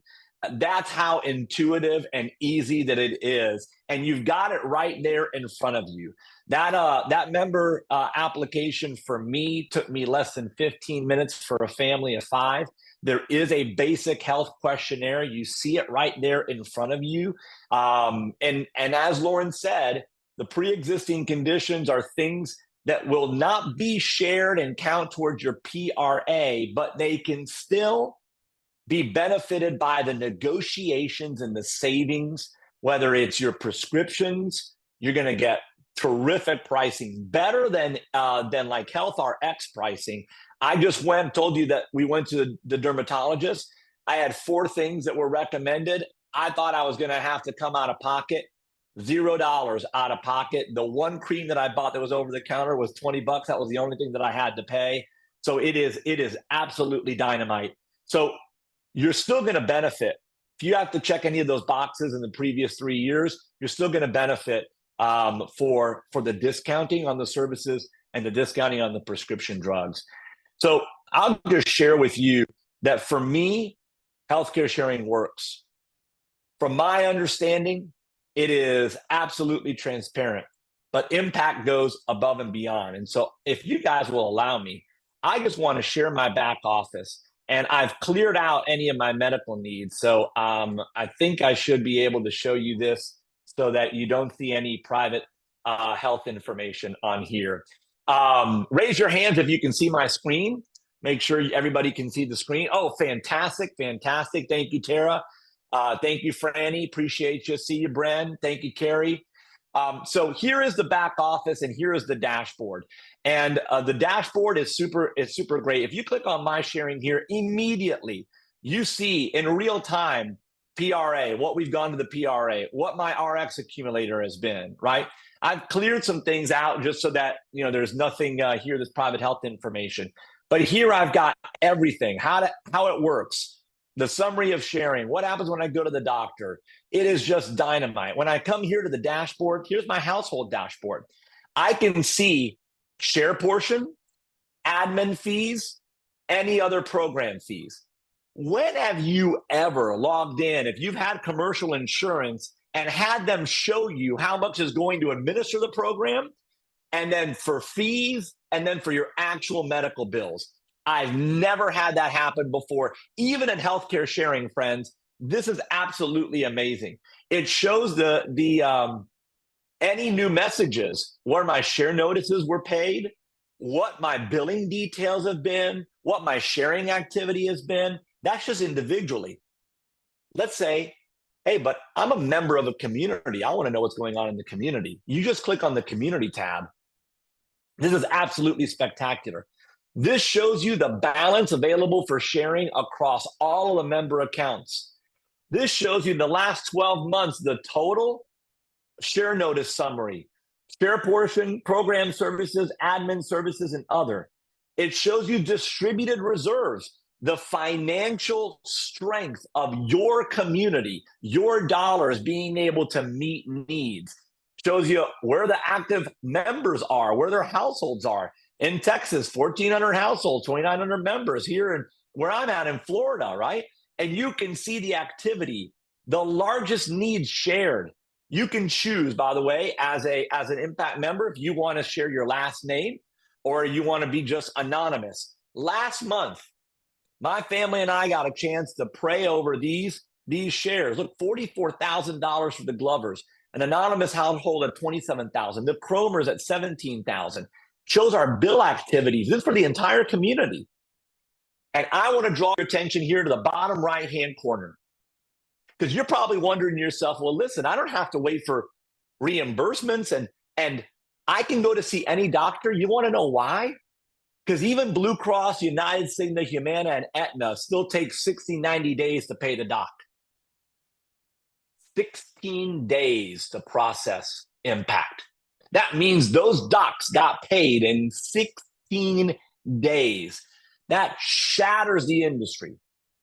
That's how intuitive and easy that it is. And you've got it right there in front of you. That member application for me took me less than 15 minutes for a family of 5. There is a basic health questionnaire. You see it right there in front of you. And as Lauren said, the pre-existing conditions are things that will not be shared and count towards your PRA, but they can still be benefited by the negotiations and the savings, whether it's your prescriptions, you're going to get terrific pricing, better than like Health RX pricing. I just told you that we went to the dermatologist. I had 4 things that were recommended. I thought I was going to have to come out of pocket. $0 out of pocket. The one cream that I bought that was over the counter was $20. That was the only thing that I had to pay. So it is absolutely dynamite. So you're still going to benefit. If you have to check any of those boxes in the previous 3 years, you're still going to benefit for the discounting on the services and the discounting on the prescription drugs. So I'll just share with you that for me, healthcare sharing works. From my understanding, it is absolutely transparent, but Impact goes above and beyond. And so if you guys will allow me, I just want to share my back office. And I've cleared out any of my medical needs. So I think I should be able to show you this so that you don't see any private health information on here. Raise your hands if you can see my screen. Make sure everybody can see the screen. Oh, fantastic, fantastic. Thank you, Tara. Thank you, Franny. Appreciate you. See you, Bren. Thank you, Carrie. So here is the back office and here is the dashboard. And the dashboard is super great. If you click on my sharing here, immediately you see in real time PRA, what we've gone to the PRA, what my RX accumulator has been, right? I've cleared some things out just so that, there's nothing here that's private health information. But here I've got everything, how it works, the summary of sharing, what happens when I go to the doctor. It is just dynamite. When I come here to the dashboard, here's my household dashboard. I can see share portion, admin fees, any other program fees. When have you ever logged in, if you've had commercial insurance, and had them show you how much is going to administer the program, and then for fees, and then for your actual medical bills? I've never had that happen before. Even in healthcare sharing, friends, this is absolutely amazing. It shows any new messages, where my share notices were paid, what my billing details have been, what my sharing activity has been. That's just individually. Let's say, hey, but I'm a member of a community. I want to know what's going on in the community. You just click on the community tab. This is absolutely spectacular. This shows you the balance available for sharing across all of the member accounts. This shows you the last 12 months, the total share notice summary, share portion, program services, admin services, and other. It shows you distributed reserves, the financial strength of your community, your dollars being able to meet needs. Shows you where the active members are, where their households are. In Texas, 1,400 households, 2,900 members. Here in where I'm at in Florida, right? And you can see the activity, the largest needs shared. You can choose, by the way, as an impact member, if you want to share your last name or you want to be just anonymous. Last month, my family and I got a chance to pray over these shares. Look, $44,000 for the Glovers, an anonymous household at $27,000, the Cromers at $17,000. Shows our bill activities. This is for the entire community. And I want to draw your attention here to the bottom right-hand corner, because you're probably wondering to yourself, well, listen, I don't have to wait for reimbursements and I can go to see any doctor. You want to know why? Because even Blue Cross, United, Cigna, Humana, and Aetna still take 60, 90 days to pay the doc. 16 days to process impact. That means those docs got paid in 16 days. That shatters the industry.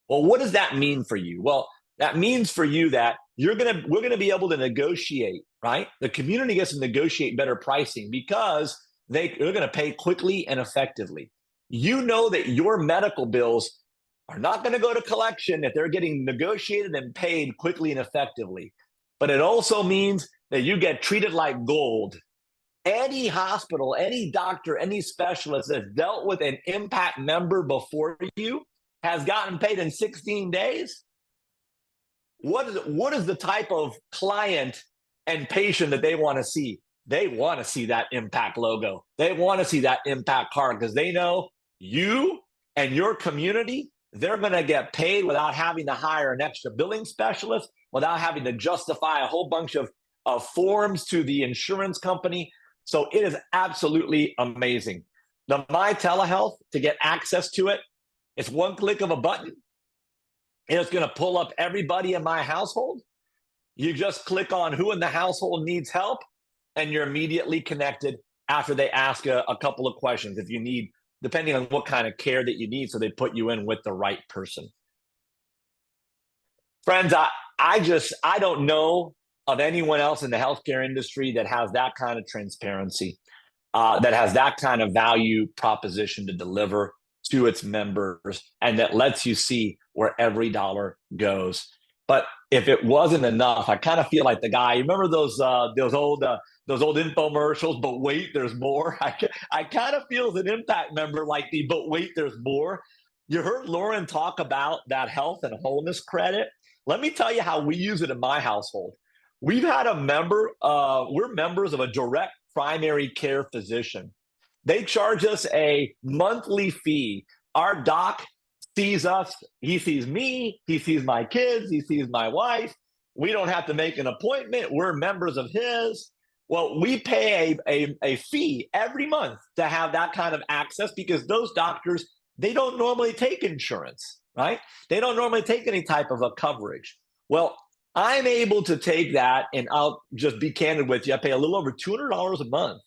Well, what does that mean for you? Well, that means for you that we're gonna be able to negotiate, right? The community gets to negotiate better pricing because they're gonna pay quickly and effectively. You know that your medical bills are not gonna go to collection if they're getting negotiated and paid quickly and effectively. But it also means that you get treated like gold. Any hospital, any doctor, any specialist that's dealt with an impact member before you has gotten paid in 16 days. What is the type of client and patient that they want to see? They want to see that impact logo. They want to see that impact card because they know you and your community, they're going to get paid without having to hire an extra billing specialist, without having to justify a whole bunch of forms to the insurance company. So it is absolutely amazing. The My Telehealth, to get access to it, it's one click of a button. And it's going to pull up everybody in my household. You just click on who in the household needs help, and you're immediately connected after they ask a couple of questions if you need, depending on what kind of care that you need, so they put you in with the right person. Friends, I don't know of anyone else in the healthcare industry that has that kind of transparency, that has that kind of value proposition to deliver to its members, and that lets you see where every dollar goes. But if it wasn't enough, I kind of feel like the guy. You remember those old infomercials? But wait, there's more. I kind of feel as an impact member like the but wait, there's more. You heard Lauren talk about that health and wholeness credit. Let me tell you how we use it in my household. We've had a member. We're members of a direct primary care physician. They charge us a monthly fee. Our doc sees us. He sees me. He sees my kids. He sees my wife. We don't have to make an appointment. We're members of his. Well, we pay a fee every month to have that kind of access because those doctors, they don't normally take insurance, right? They don't normally take any type of a coverage. Well, I'm able to take that, and I'll just be candid with you. I pay a little over $200 a month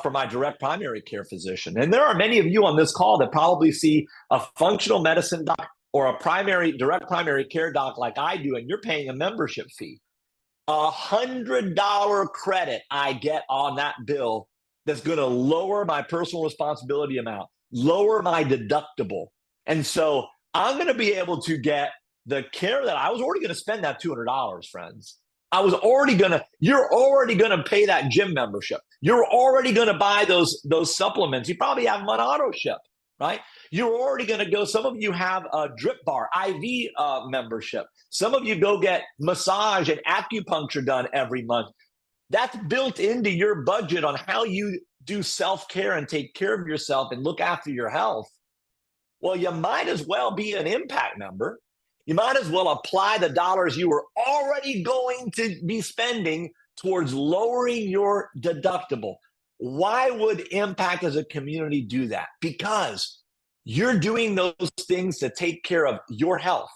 for my direct primary care physician. And there are many of you on this call that probably see a functional medicine doc or a direct primary care doc like I do, and you're paying a membership fee. $100 credit I get on that bill that's going to lower my personal responsibility amount, lower my deductible. And so I'm going to be able to get the care that I was already going to spend that $200, friends. You're already going to pay that gym membership. You're already going to buy those supplements. You probably have them on auto ship, right? You're already going to go. Some of you have a drip bar, IV membership. Some of you go get massage and acupuncture done every month. That's built into your budget on how you do self-care and take care of yourself and look after your health. Well, you might as well be an impact member. You might as well apply the dollars you were already going to be spending towards lowering your deductible. Why would Impact as a community do that? Because you're doing those things to take care of your health.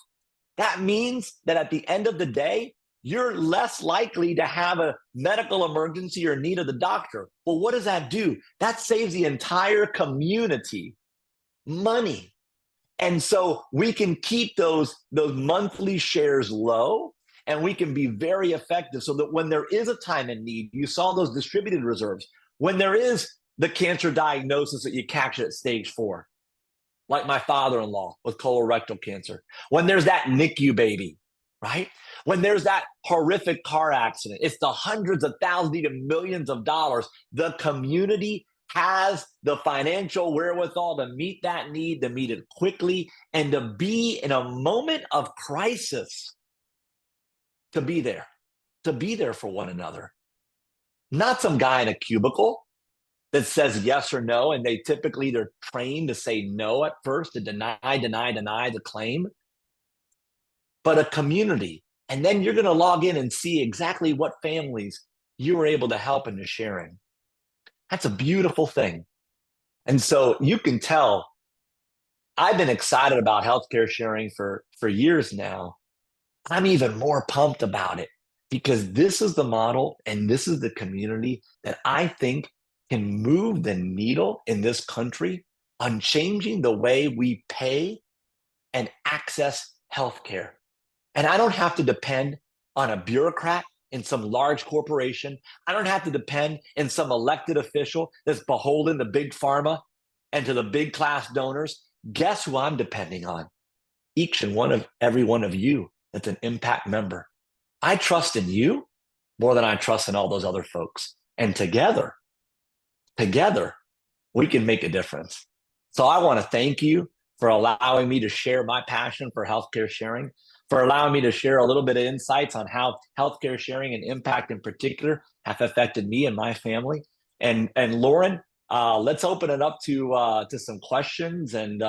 That means that at the end of the day, you're less likely to have a medical emergency or need of the doctor. Well, what does that do? That saves the entire community money. And so we can keep those monthly shares low, and we can be very effective so that when there is a time in need, you saw those distributed reserves. When there is the cancer diagnosis that you catch at stage 4, like my father-in-law with colorectal cancer, when there's that NICU baby, right? When there's that horrific car accident, it's the hundreds of thousands, even millions of dollars. The community has the financial wherewithal to meet that need, to meet it quickly, and to be in a moment of crisis, to be there for one another. Not some guy in a cubicle that says yes or no, and they're trained to say no at first, to deny the claim, but a community. And then you're going to log in and see exactly what families you were able to help in the sharing. That's a beautiful thing. And so you can tell I've been excited about healthcare sharing for years now. I'm even more pumped about it because this is the model and this is the community that I think can move the needle in this country on changing the way we pay and access healthcare. And I don't have to depend on a bureaucrat in some large corporation. I don't have to depend in some elected official that's beholden to big pharma and to the big class donors. Guess who I'm depending on? Each and every one of you that's an Impact member. I trust in you more than I trust in all those other folks. And together, we can make a difference. So I want to thank you for allowing me to share my passion for healthcare sharing, for allowing me to share a little bit of insights on how healthcare sharing and Impact in particular have affected me and my family. And Lauren, let's open it up to some questions and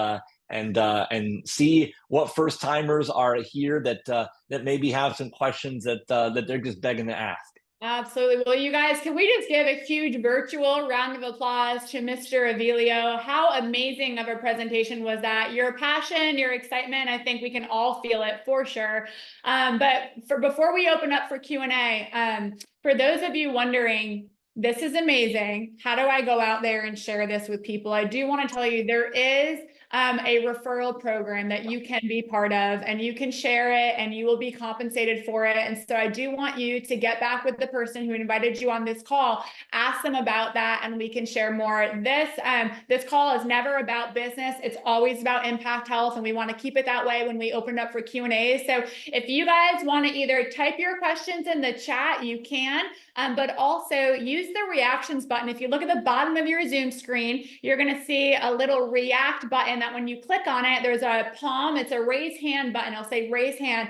see what first timers are here that maybe have some questions that they're just begging to ask. Absolutely. Well, you guys, can we just give a huge virtual round of applause to Mr. Ailio? How amazing of a presentation was that? Your passion, your excitement, I think we can all feel it for sure. But before we open up for Q&A, for those of you wondering, this is amazing. How do I go out there and share this with people? I do want to tell you there is a referral program that you can be part of, and you can share it and you will be compensated for it. And so I do want you to get back with the person who invited you on this call, ask them about that, and we can share more. This call is never about business. It's always about Impact Health, and we want to keep it that way when we open up for Q&A. So if you guys want to either type your questions in the chat, you can, but also use the reactions button. If you look at the bottom of your Zoom screen, you're going to see a little react button that when you click on it, there's a palm, it's a raise hand button. I'll say raise hand.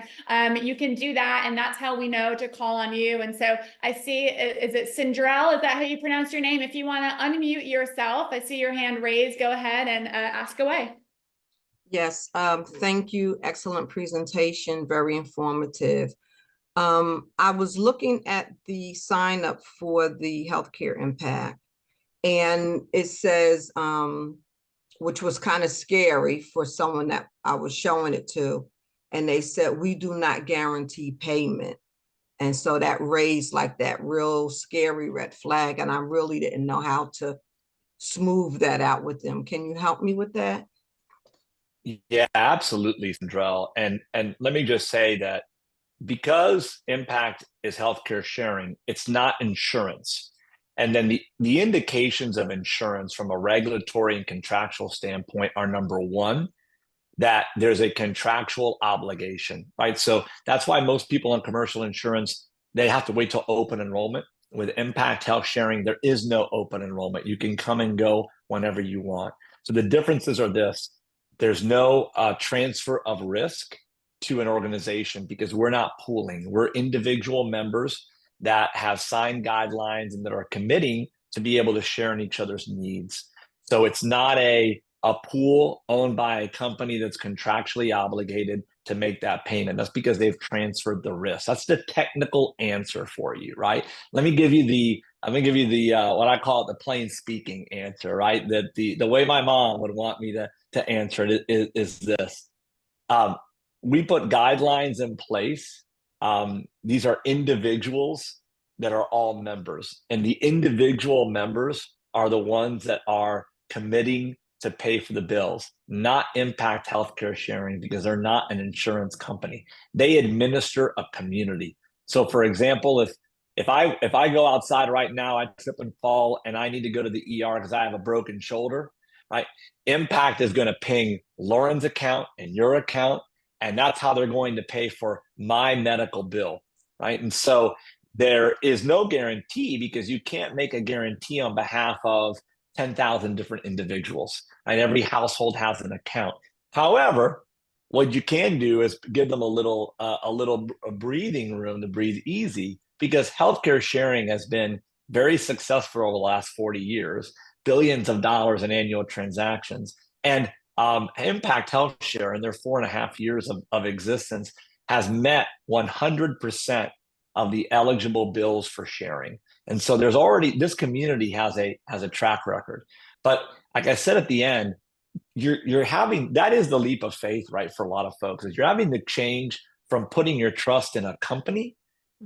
You can do that, and that's how we know to call on you. And so I see, is it Cinderell? Is that how you pronounce your name? If you want to unmute yourself, I see your hand raised. Go ahead and ask away. Yes, thank you. Excellent presentation, very informative. I was looking at the sign up for the healthcare impact, and it says, which was kind of scary for someone that I was showing it to, and they said, we do not guarantee payment. And so that raised like that real scary red flag, and I really didn't know how to smooth that out with them. Can you help me with that? Yeah, absolutely, Sandrell. And let me just say that because Impact is healthcare sharing, it's not insurance. And then the indications of insurance from a regulatory and contractual standpoint are, number one, that there's a contractual obligation, right? So that's why most people in commercial insurance, they have to wait till open enrollment. With impact health sharing, there is no open enrollment. You can come and go whenever you want. So the differences are this: there's no transfer of risk to an organization because we're not pooling. We're individual members that have signed guidelines and that are committing to be able to share in each other's needs. So it's not a pool owned by a company that's contractually obligated to make that payment. That's because they've transferred the risk. That's the technical answer for you, right? I'm gonna give you the what I call it, the plain speaking answer, right? That the way my mom would want me to answer it is this. We put guidelines in place. These are individuals that are all members, and the individual members are the ones that are committing to pay for the bills, not impact healthcare sharing, because they're not an insurance company. They administer a community. So, for example, if I go outside right now, I trip and fall, and I need to go to the ER because I have a broken shoulder, right? Impact is going to ping Lauren's account and your account, and that's how they're going to pay for my medical bill, right? And so there is no guarantee, because you can't make a guarantee on behalf of 10,000 different individuals, right? Every household has an account. However, what you can do is give them a little breathing room to breathe easy, because healthcare sharing has been very successful over the last 40 years, billions of dollars in annual transactions. And Impact Health Share, in their 4.5 years of existence, has met 100% of the eligible bills for sharing. And so there's already, this community has a track record. But like I said at the end, you're having, that is the leap of faith, right, for a lot of folks, is you're having to change from putting your trust in a company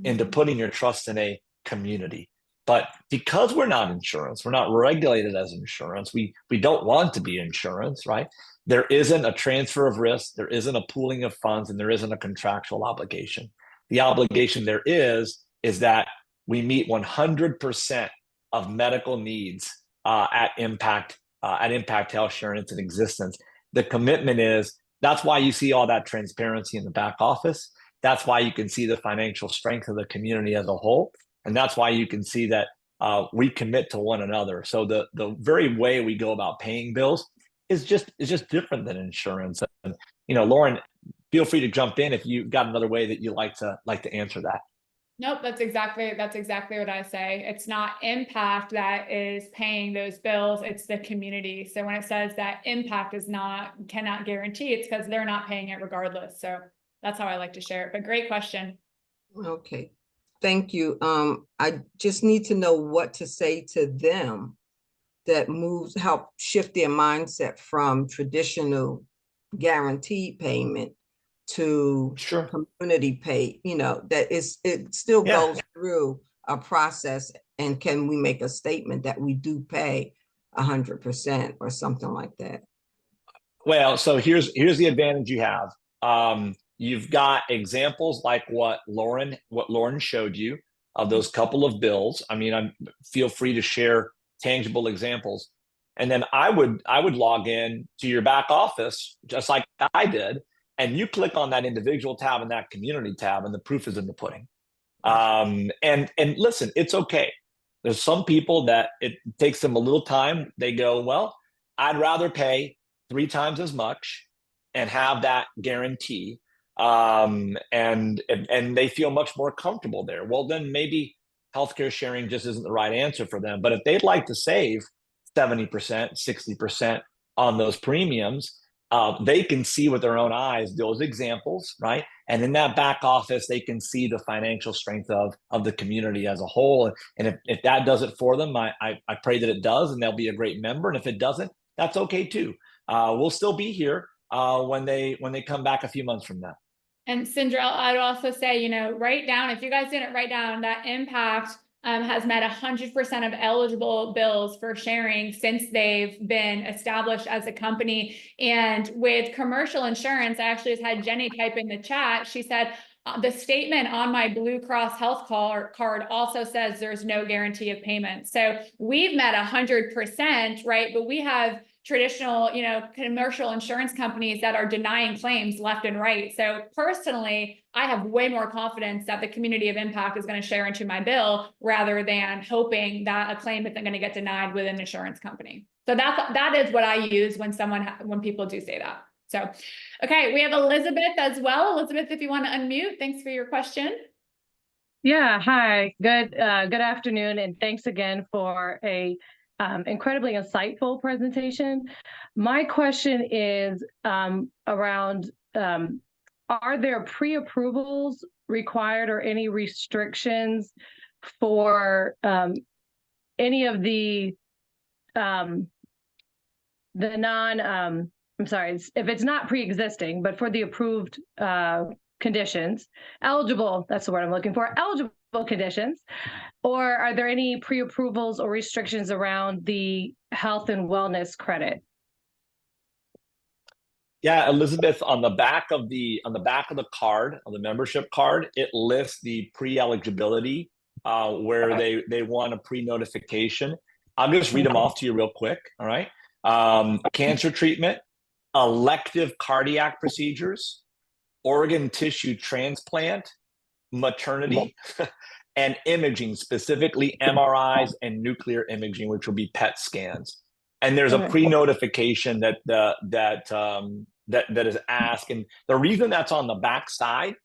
into putting your trust in a community. But because we're not insurance, we're not regulated as insurance, we don't want to be insurance, right? There isn't a transfer of risk, there isn't a pooling of funds, and there isn't a contractual obligation. The obligation there is that we meet 100% of medical needs at Impact Health Sharing. It's in existence. The commitment is, that's why you see all that transparency in the back office. That's why you can see the financial strength of the community as a whole. And that's why you can see that we commit to one another. So the very way we go about paying bills is just different than insurance. And Lauren, feel free to jump in if you've got another way that you like to answer that. Nope, that's exactly what I say. It's not Impact that is paying those bills, it's the community. So when it says that Impact cannot guarantee, it's because they're not paying it regardless. So that's how I like to share it. But great question. Okay, thank you. I just need to know what to say to them that help shift their mindset from traditional guaranteed payment to community pay, that it still goes through a process. And can we make a statement that we do pay 100% or something like that? Well, so here's the advantage you have. You've got examples like what Lauren showed you of those couple of bills. I mean, feel free to share tangible examples. And then I would log in to your back office, just like I did, and you click on that individual tab and that community tab, and the proof is in the pudding. And listen, it's okay. There's some people that it takes them a little time. They go, well, I'd rather pay 3 times as much and have that guarantee. And they feel much more comfortable there. Well, then maybe healthcare sharing just isn't the right answer for them. But if they'd like to save 70%, 60% on those premiums, they can see with their own eyes those examples, right? And in that back office, they can see the financial strength of the community as a whole. And if that does it for them, I pray that it does, and they'll be a great member. And if it doesn't, that's okay too. We'll still be here when they come back a few months from now. And Sindra, I'd also say, write down, if you guys didn't write down, that Impact has met 100% of eligible bills for sharing since they've been established as a company. And with commercial insurance, I actually just had Jenny type in the chat. She said, the statement on my Blue Cross Health card also says there's no guarantee of payment. So we've met 100%, right? But we have traditional, commercial insurance companies that are denying claims left and right. So personally, I have way more confidence that the community of impact is going to share into my bill rather than hoping that a claim isn't going to get denied with an insurance company. So that is what I use when people do say that. So, okay, we have Elizabeth as well. Elizabeth, if you want to unmute, thanks for your question. Yeah, hi, good afternoon, and thanks again for a incredibly insightful presentation. My question is around, are there pre-approvals required or any restrictions for any of the non, I'm sorry, if it's not pre-existing, but for the approved conditions, eligible, that's the word I'm looking for, eligible conditions, or are there any pre-approvals or restrictions around the health and wellness credit? Yeah, Elizabeth, on the back of the card, on the membership card, it lists the pre-eligibility where they want a pre-notification. I'll just read them off to you real quick. All right. Cancer treatment, elective cardiac procedures, organ tissue transplant, maternity, and imaging, specifically MRIs and nuclear imaging, which will be PET scans. And there's a pre-notification that is asked. And the reason that's on the back side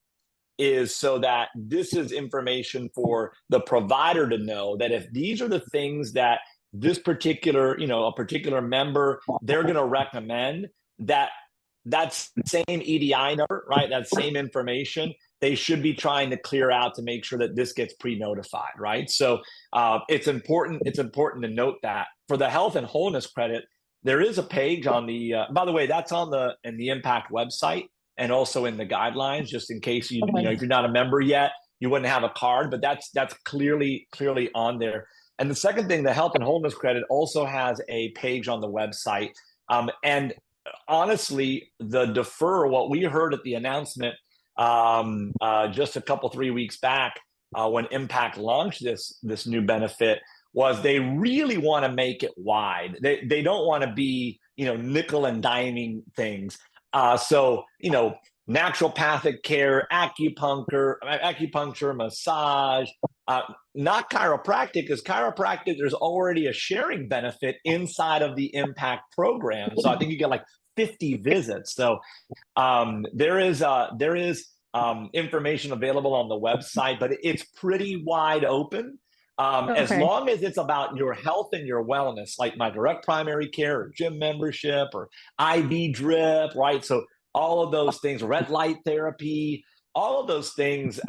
is so that this is information for the provider to know that if these are the things that this particular, a particular member, they're going to recommend, that's the same EDI number, right? That same information, they should be trying to clear out to make sure that this gets pre-notified, right? So it's important to note that. For the health and wholeness credit, there is a page on the, by the way, that's in the Impact website and also in the guidelines, just in case if you're not a member yet, you wouldn't have a card, but that's clearly on there. And the second thing, the health and wholeness credit also has a page on the website. And honestly, the defer, what we heard at the announcement just a couple, 3 weeks back when Impact launched this new benefit, was they really want to make it wide. They don't want to be, nickel and diming things. So, naturopathic care, acupuncture, massage, not chiropractic, because chiropractic, there's already a sharing benefit inside of the Impact program. So I think you get like 50 visits. So there is information available on the website, but it's pretty wide open. As long as it's about your health and your wellness, like my direct primary care or gym membership or IV drip, right? So all of those things, red light therapy, all of those things,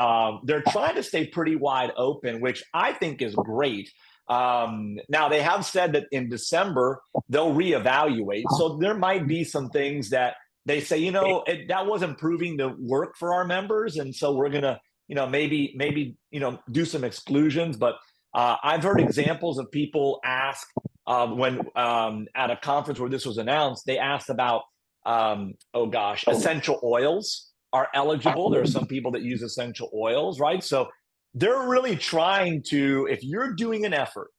they're trying to stay pretty wide open, which I think is great. Now, they have said that in December, they'll reevaluate. So there might be some things that they say, that wasn't proving to work for our members. And so we're going to, maybe do some exclusions. But I've heard examples of people ask when at a conference where this was announced, they asked about, essential oils are eligible. There are some people that use essential oils, right? So they're really trying to, if you're doing an effort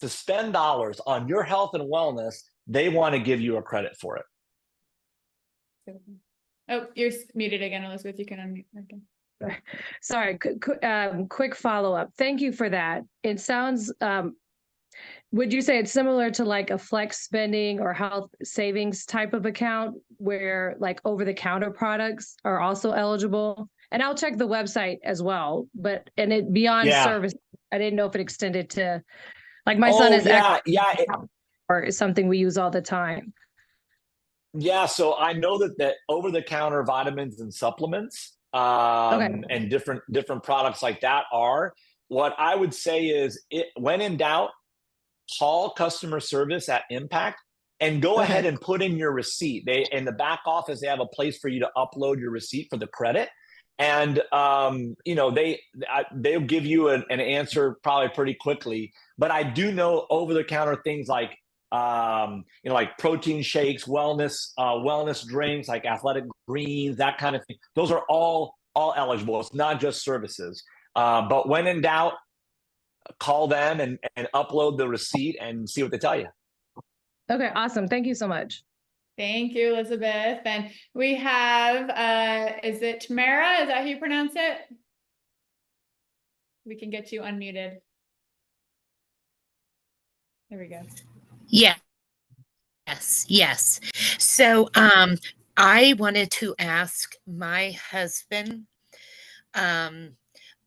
to spend dollars on your health and wellness, they want to give you a credit for it. Oh, you're muted again, Elizabeth. You can unmute again. Sorry, quick follow-up. Thank you for that. It sounds, would you say it's similar to like a flex spending or health savings type of account where like over-the-counter products are also eligible? And I'll check the website as well, but it beyond service, I didn't know if it extended to, like my son is or something we use all the time. Yeah, so I know that over-the-counter vitamins and supplements and different products like that are. What I would say is, when in doubt, call customer service at Impact and go ahead and put in your receipt. In the back office, they have a place for you to upload your receipt for the credit. And they'll give you an answer probably pretty quickly. But I do know over-the-counter things like like protein shakes, wellness drinks, like athletic greens, that kind of thing. Those are all all eligible. It's not just services. But when in doubt, call them and upload the receipt and see what they tell you. Okay, awesome. Thank you so much. Thank you, Elizabeth. And we have, is it Tamara? Is that how you pronounce it? We can get you unmuted. There we go. Yeah. Yes. So I wanted to ask my husband,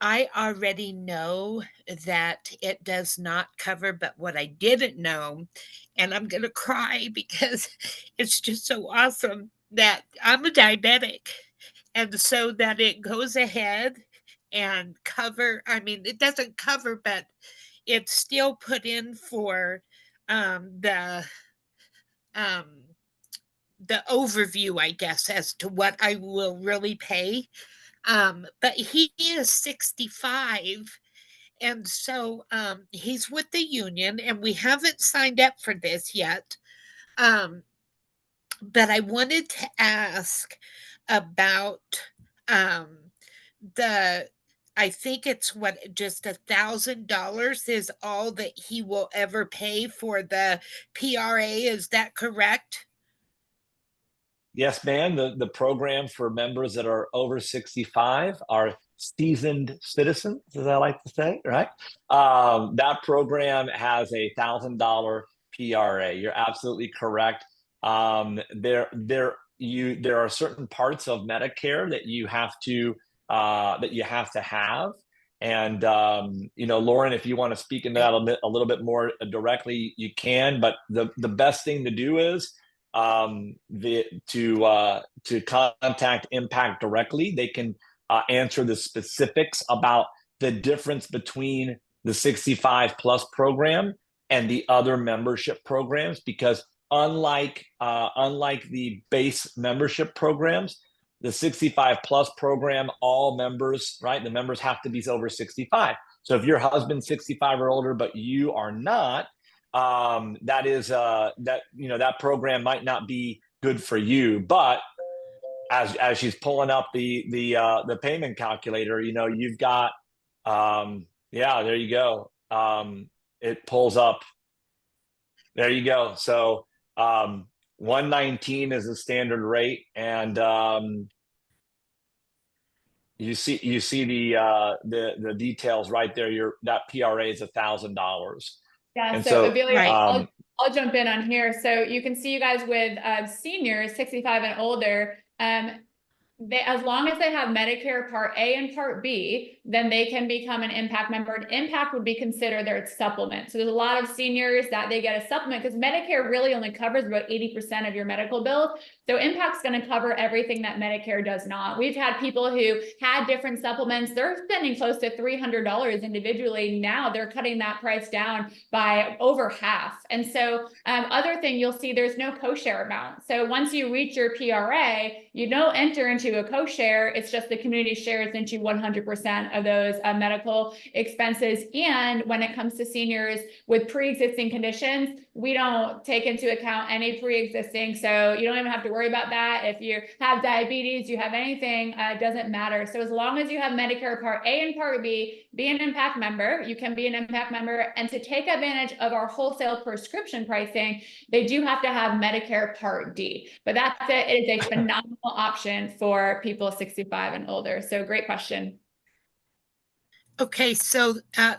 I already know that it does not cover, but what I didn't know, and I'm going to cry because it's just so awesome that I'm a diabetic. And so that it goes ahead and cover, I mean, it doesn't cover, but it's still put in for um, the overview, I guess, as to what I will really pay. But he is 65. And so he's with the union, and we haven't signed up for this yet. But I wanted to ask about the, I think it's what, just $1,000 is all that he will ever pay for the PRA. Is that correct? Yes, ma'am. The program for members that are over 65 are seasoned citizens, as I like to say, right? That program has $1,000 PRA. You're absolutely correct. There are certain parts of Medicare that you have to have. And Lauren, if you want to speak into that a little bit more directly, you can. But the best thing to do is to contact Impact directly. They can answer the specifics about the difference between the 65 plus program and the other membership programs, because unlike the base membership programs, the 65 plus program, all members, right? The members have to be over 65. So if your husband's 65 or older, but you are not, that program might not be good for you. But as she's pulling up the payment calculator, you've got there you go. It pulls up. There you go. So 119 is the standard rate, and you see the details right there. That PRA is $1,000. Yeah, and so so Ailio, I'll jump in on here. So you can see you guys with seniors 65 and older, as long as they have Medicare Part A and Part B, then they can become an Impact member. And Impact would be considered their supplement. So there's a lot of seniors that they get a supplement because Medicare really only covers about 80% of your medical bills. So Impact's going to cover everything that Medicare does not. We've had people who had different supplements. They're spending close to $300 individually. Now they're cutting that price down by over half. And so other thing you'll see, there's no co-share amount. So once you reach your PRA, you don't enter into a co-share. It's just the community shares into 100% of those medical expenses. And when it comes to seniors with pre-existing conditions, we don't take into account any pre-existing. So you don't even have to worry about that. If you have diabetes, you have anything, it doesn't matter. So as long as you have Medicare Part A and Part B, be an Impact member. You can be an Impact member. And to take advantage of our wholesale prescription pricing, they do have to have Medicare Part D. But that's it. It is a phenomenal option for people 65 and older. So great question. Okay, so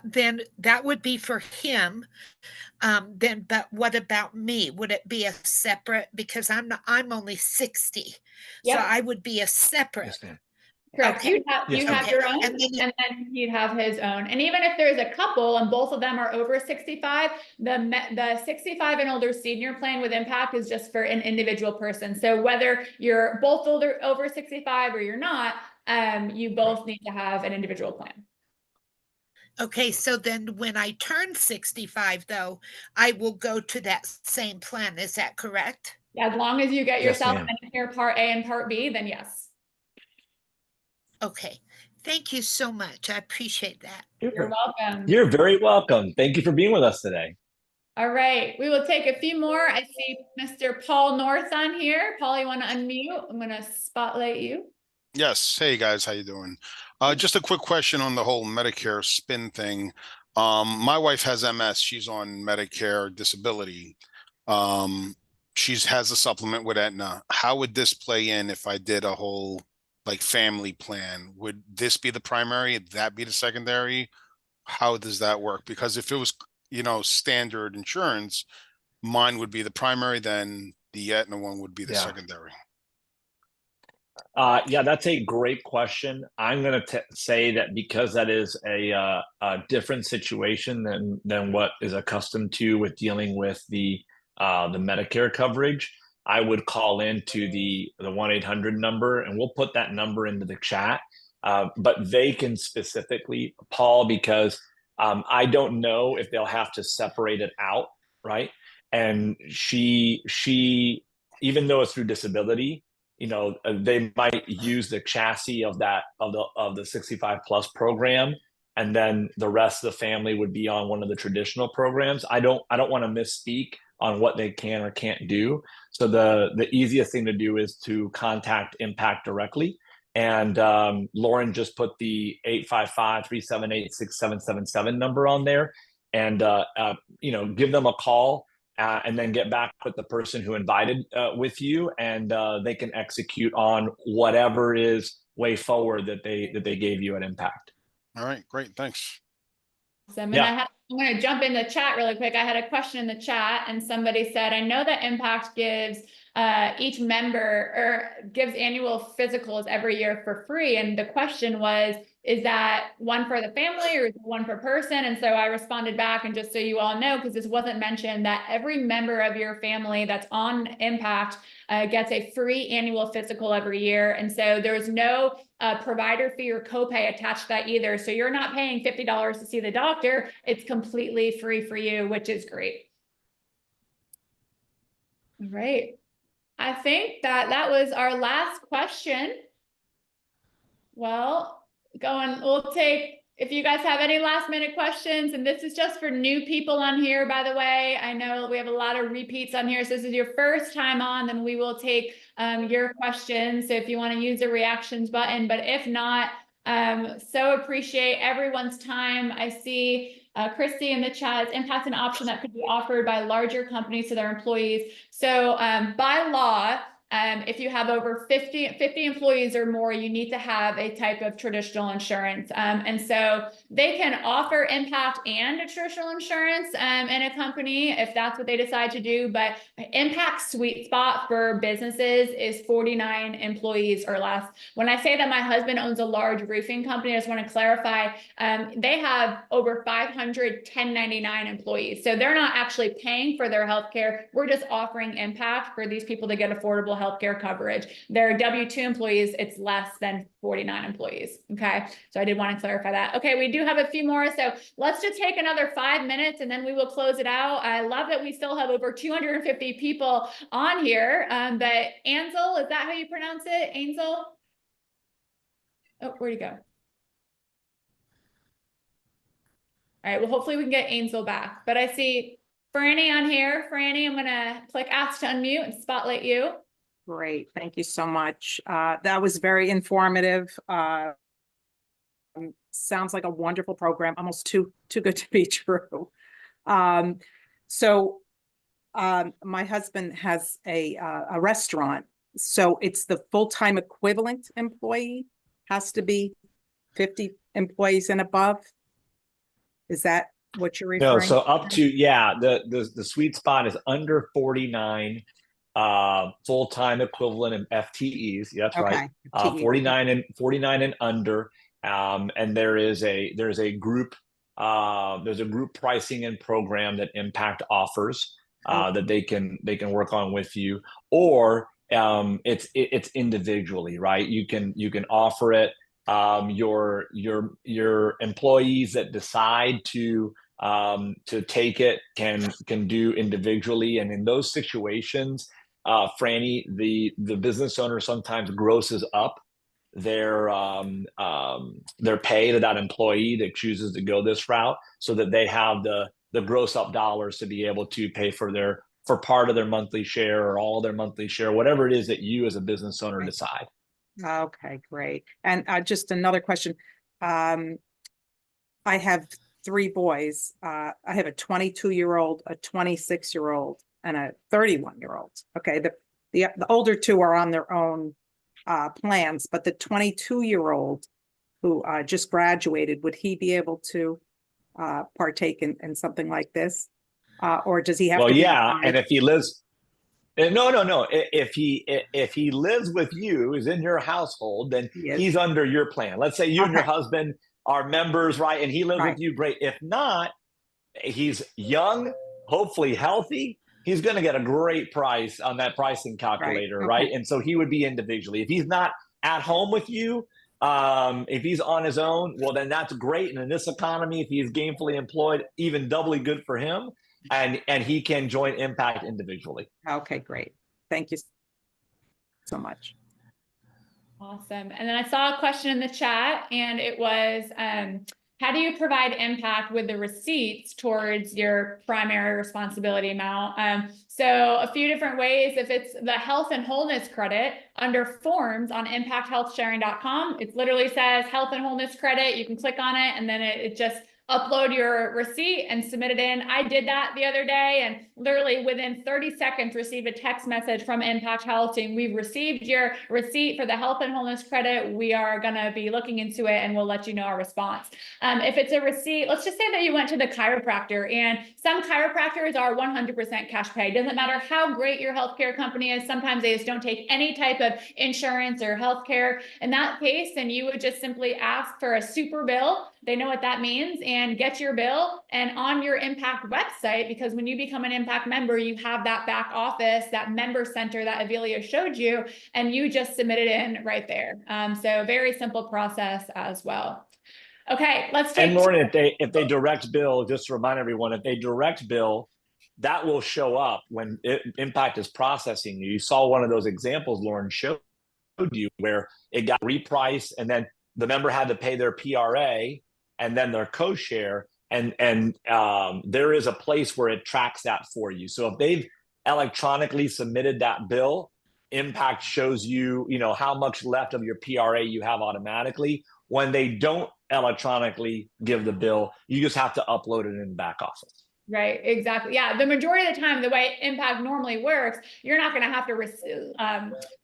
then that would be for him. But what about me? Would it be a separate? Because I'm only 60, so I would be a separate. Yes, ma'am. Correct. Okay. You have your own, and then he'd have his own. And even if there's a couple and both of them are over 65, the 65 and older senior plan with Impact is just for an individual person. So whether you're both over 65 or you're not, you both need to have an individual plan. Okay, so then when I turn 65, though, I will go to that same plan. Is that correct? As long as you get yourself ma'am. Medicare Part A and Part B, then yes. Okay, thank you so much. I appreciate that. You're welcome. You're very welcome. Thank you for being with us today. All right, we will take a few more. I see Mr. Paul North on here. Paul, you want to unmute? I'm going to spotlight you. Yes. Hey guys, how you doing? Just a quick question on the whole Medicare spin thing. My wife has MS. She's on Medicare disability. Um, she's has a supplement with Aetna. How would this play in if I did a whole like family plan? Would this be the primary? That be the secondary? How does that work? Because if it was, standard insurance, mine would be the primary, then the Aetna one would be the Yeah. secondary. Yeah, that's a great question. I'm going to say that because that is a different situation than what is accustomed to with dealing with the Medicare coverage, I would call into the 1-800 number, and we'll put that number into the chat. But they can specifically, Paul, because I don't know if they'll have to separate it out, right? And she, even though it's through disability, they might use the chassis of the 65 plus program, and then the rest of the family would be on one of the traditional programs. I don't want to misspeak on what they can or can't do. So the easiest thing to do is to contact Impact directly. And Lauren just put the 855-378-6777 number on there, and give them a call, and then get back with the person who invited with you, and they can execute on whatever is way forward that they gave you at Impact. All right, great, thanks. Awesome. Yeah. I'm going to jump in the chat really quick. I had a question in the chat, and somebody said, I know that Impact gives each member or gives annual physicals every year for free. And the question was, is that one for the family or is it one per person? And so I responded back, and just so you all know, because this wasn't mentioned, that every member of your family that's on Impact gets a free annual physical every year. And so there's no provider fee or copay attached to that either. So you're not paying $50 to see the doctor. It's completely free for you, which is great. All right. I think that was our last question. Well, we'll take, if you guys have any last minute questions, and this is just for new people on here, by the way. I know we have a lot of repeats on here. So this is your first time on, then we will take your questions. So if you want to use the reactions button, but if not, so appreciate everyone's time. I see Christy in the chat, Impact an option that could be offered by larger companies to their employees. So by law, if you have over 50 employees or more, you need to have a type of traditional insurance. And so they can offer Impact and a traditional insurance in a company if that's what they decide to do. But Impact's sweet spot for businesses is 49 employees or less. When I say that my husband owns a large roofing company, I just want to clarify, they have over 500 1099 employees. So they're not actually paying for their healthcare. We're just offering Impact for these people to get affordable healthcare coverage. Their W-2 employees, it's less than 49 employees. Okay. So I did want to clarify that. Okay. We do have a few more. So let's just take another 5 minutes and then we will close it out. I love that we still have over 250 people on here. But Ansel, is that how you pronounce it? Ansel? Oh, where'd he go? All right. Well, hopefully we can get Ansel back, but I see Franny on here. Franny, I'm going to click ask to unmute and spotlight you. Great. Thank you so much. That was very informative. Sounds like a wonderful program, almost too good to be true. My husband has a restaurant, so it's the full-time equivalent employee has to be 50 employees and above. Is that what you're referring? No, so up to, yeah, the sweet spot is under 49 full-time equivalent in FTEs. Yeah, that's Okay. right. 49 and under. And there's a group pricing and program that Impact offers that they can work on with you, or it's individually, right? You can offer it. Your employees that decide to take it can do individually, and in those situations, Franny, the business owner sometimes grosses up their pay to that employee that chooses to go this route, so that they have the gross up dollars to be able to pay for part of their monthly share or all their monthly share, whatever it is that you as a business owner decide. Okay, great. And just another question. I have 3 boys. I have a 22-year-old, a 26-year-old, and a 31-year-old. Okay, the older 2 are on their own plans, but the 22-year-old who just graduated, would he be able to partake in something like this? Or does he have Well, to be? yeah, and if he lives, no. If he lives with you, is in your household, then Yes. he's under your plan. Let's say you and your Okay. husband are members, right? And he lives Right. with you, great. If not, he's young, hopefully healthy. He's going to get a great price on that pricing calculator, right? Okay. And so he would be individually. If he's not at home with you, if he's on his own, well, then that's great. And in this economy, if he's gainfully employed, even doubly good for him. And he can join Impact individually. Okay, great. Thank you so much. Awesome. And then I saw a question in the chat, and it was, how do you provide Impact with the receipts towards your primary responsibility amount? So a few different ways. If it's the health and wholeness credit under forms on impacthealthsharing.com, it literally says health and wholeness credit. You can click on it, and then it just upload your receipt and submit it in. I did that the other day, and literally within 30 seconds received a text message from Impact Health saying, we've received your receipt for the health and wholeness credit. We are going to be looking into it, and we'll let you know our response. If it's a receipt, let's just say that you went to the chiropractor, and some chiropractors are 100% cash pay. Doesn't matter how great your healthcare company is. Sometimes they just don't take any type of insurance or healthcare. In that case, then you would just simply ask for a super bill. They know what that means, and get your bill. And on your Impact website, because when you become an Impact member, you have that back office, that member center that Ailio showed you, and you just submit it in right there. So very simple process as well. Okay, let's take. And Lauren, if they direct bill, just to remind everyone, if they direct bill, that will show up when Impact is processing you. You saw one of those examples Lauren showed you where it got repriced, and then the member had to pay their PRA and then their co-share, and there is a place where it tracks that for you. So if they've electronically submitted that bill, Impact shows you, how much left of your PRA you have automatically. When they don't electronically give the bill, you just have to upload it in the back office. Right, exactly. Yeah, the majority of the time, the way Impact normally works, you're not going to have to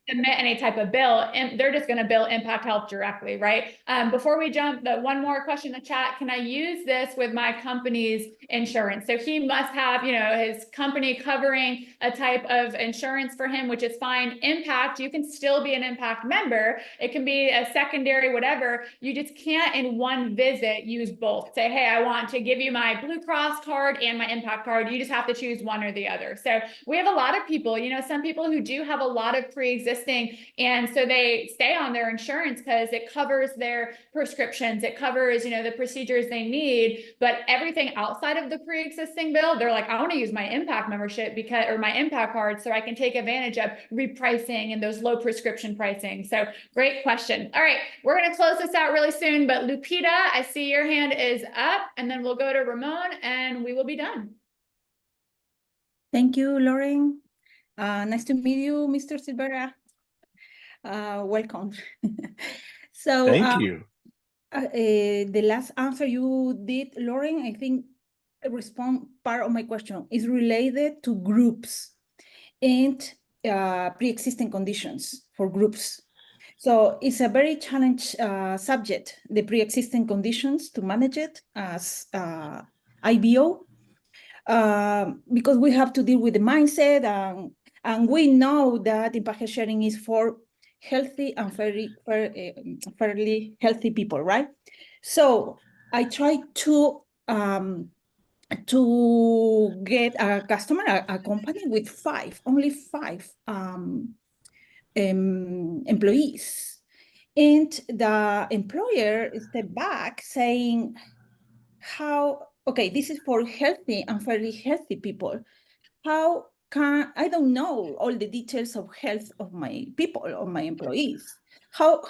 submit any type of bill, and they're just going to bill Impact Health directly, right? Before we jump, one more question in the chat: can I use this with my company's insurance? So he must have, his company covering a type of insurance for him, which is fine. Impact, you can still be an Impact member. It can be a secondary, whatever. You just can't in one visit use both. Say, hey, I want to give you my Blue Cross card and my Impact card. You just have to choose one or the other. So we have a lot of people, some people who do have a lot of pre-existing, and so they stay on their insurance because it covers their prescriptions, it covers, the procedures they need, but everything outside of the pre-existing bill, they're like, I want to use my Impact membership or my Impact card so I can take advantage of repricing and those low prescription pricing. So great question. All right, we're going to close this out really soon, but Lupita, I see your hand is up, and then we'll go to Ramon and we will be done. Thank you, Lauren. Nice to meet you, Mr. Silvera. Welcome. So thank you. The last answer you did, Lauren, I think part of my question is related to groups and pre-existing conditions for groups. So it's a very challenging subject, the pre-existing conditions, to manage it as IBO, because we have to deal with the mindset, and we know that impact sharing is for healthy and fairly healthy people, right? So I try to get a customer, a company with only five employees, and the employer step back saying, okay, this is for healthy and fairly healthy people. How can, I don't know all the details of health of my people, of my employees. How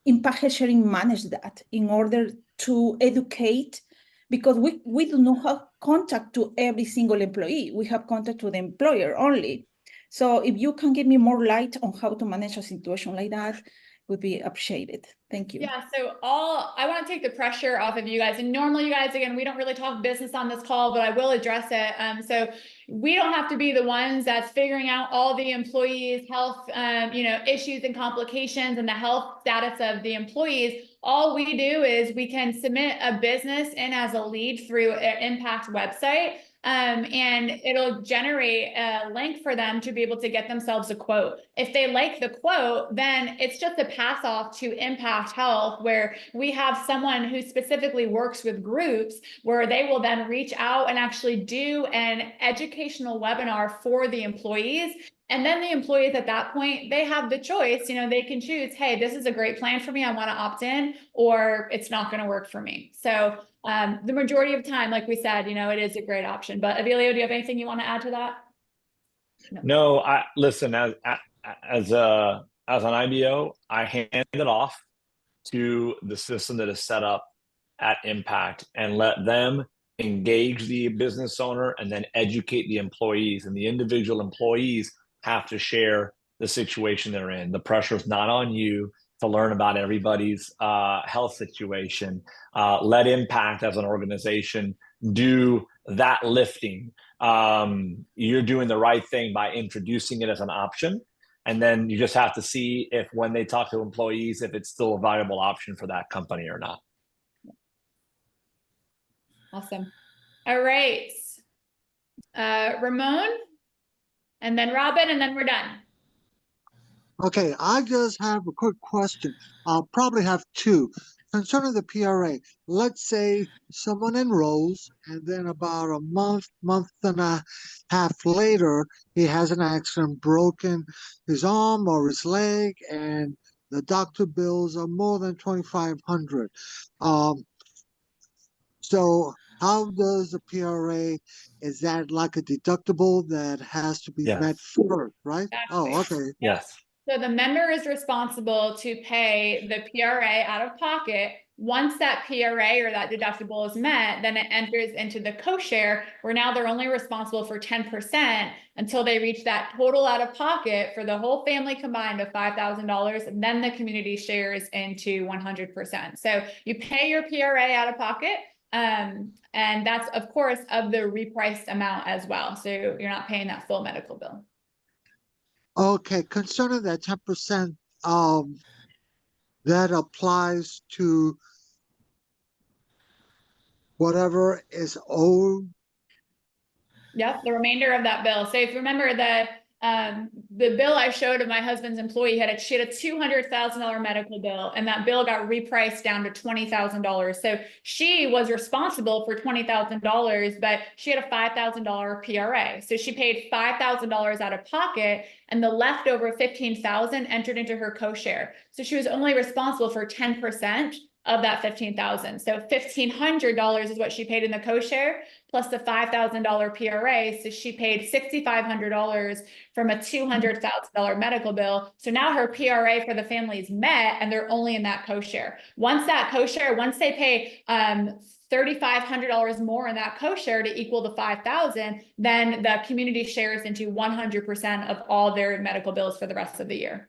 impact sharing manage that in order to educate? Because we do not have contact to every single employee. We have contact to the employer only. So if you can give me more light on how to manage a situation like that, would be appreciated. Thank you. Yeah, so I want to take the pressure off of you guys. And normally, you guys, again, we don't really talk business on this call, but I will address it. So we don't have to be the ones that's figuring out all the employees' health, issues and complications and the health status of the employees. All we do is we can submit a business in as a lead through an Impact website. And it'll generate a link for them to be able to get themselves a quote. If they like the quote, then it's just a pass off to Impact Health, where we have someone who specifically works with groups where they will then reach out and actually do an educational webinar for the employees. And then the employees at that point, they have the choice, they can choose, hey, this is a great plan for me, I want to opt in, or it's not going to work for me. So the majority of time, like we said, it is a great option. But Ailio, do you have anything you want to add to that? No, I listen, as an IBO, I hand it off to the system that is set up at Impact and let them engage the business owner and then educate the employees, and the individual employees have to share the situation they're in. The pressure is not on you to learn about everybody's health situation. Let Impact as an organization do that lifting. You're doing the right thing by introducing it as an option. And then you just have to see if when they talk to employees, if it's still a viable option for that company or not. Awesome. All right. Ramon, and then Robin, and then we're done. Okay, I just have a quick question. I'll probably have two. Concerning the PRA, let's say someone enrolls and then about a month and a half later, he has an accident, broken his arm or his leg, and the doctor bills are more than $2,500. So how does the PRA, is that like a deductible that has to be met first, right? Exactly. Oh, okay. Yes. So the member is responsible to pay the PRA out of pocket. Once that PRA or that deductible is met, then it enters into the co-share, where now they're only responsible for 10% until they reach that total out of pocket for the whole family combined of $5,000. And then the community shares into 100%. So you pay your PRA out of pocket. And that's, of course, of the repriced amount as well. So you're not paying that full medical bill. Okay, concerning that 10%, that applies to whatever is owed. Yep, the remainder of that bill. So if you remember the bill I showed of my husband's employee she had a $200,000 medical bill, and that bill got repriced down to $20,000. So she was responsible for $20,000, but she had a $5,000 PRA. So she paid $5,000 out of pocket, and the leftover $15,000 entered into her co-share. So she was only responsible for 10% of that $15,000. So $1,500 is what she paid in the co-share, plus the $5,000 PRA. So she paid $6,500 from a $200,000 medical bill. So now her PRA for the family is met, and they're only in that co-share. Once they pay $3,500 more in that co-share to equal the $5,000, then the community shares into 100% of all their medical bills for the rest of the year.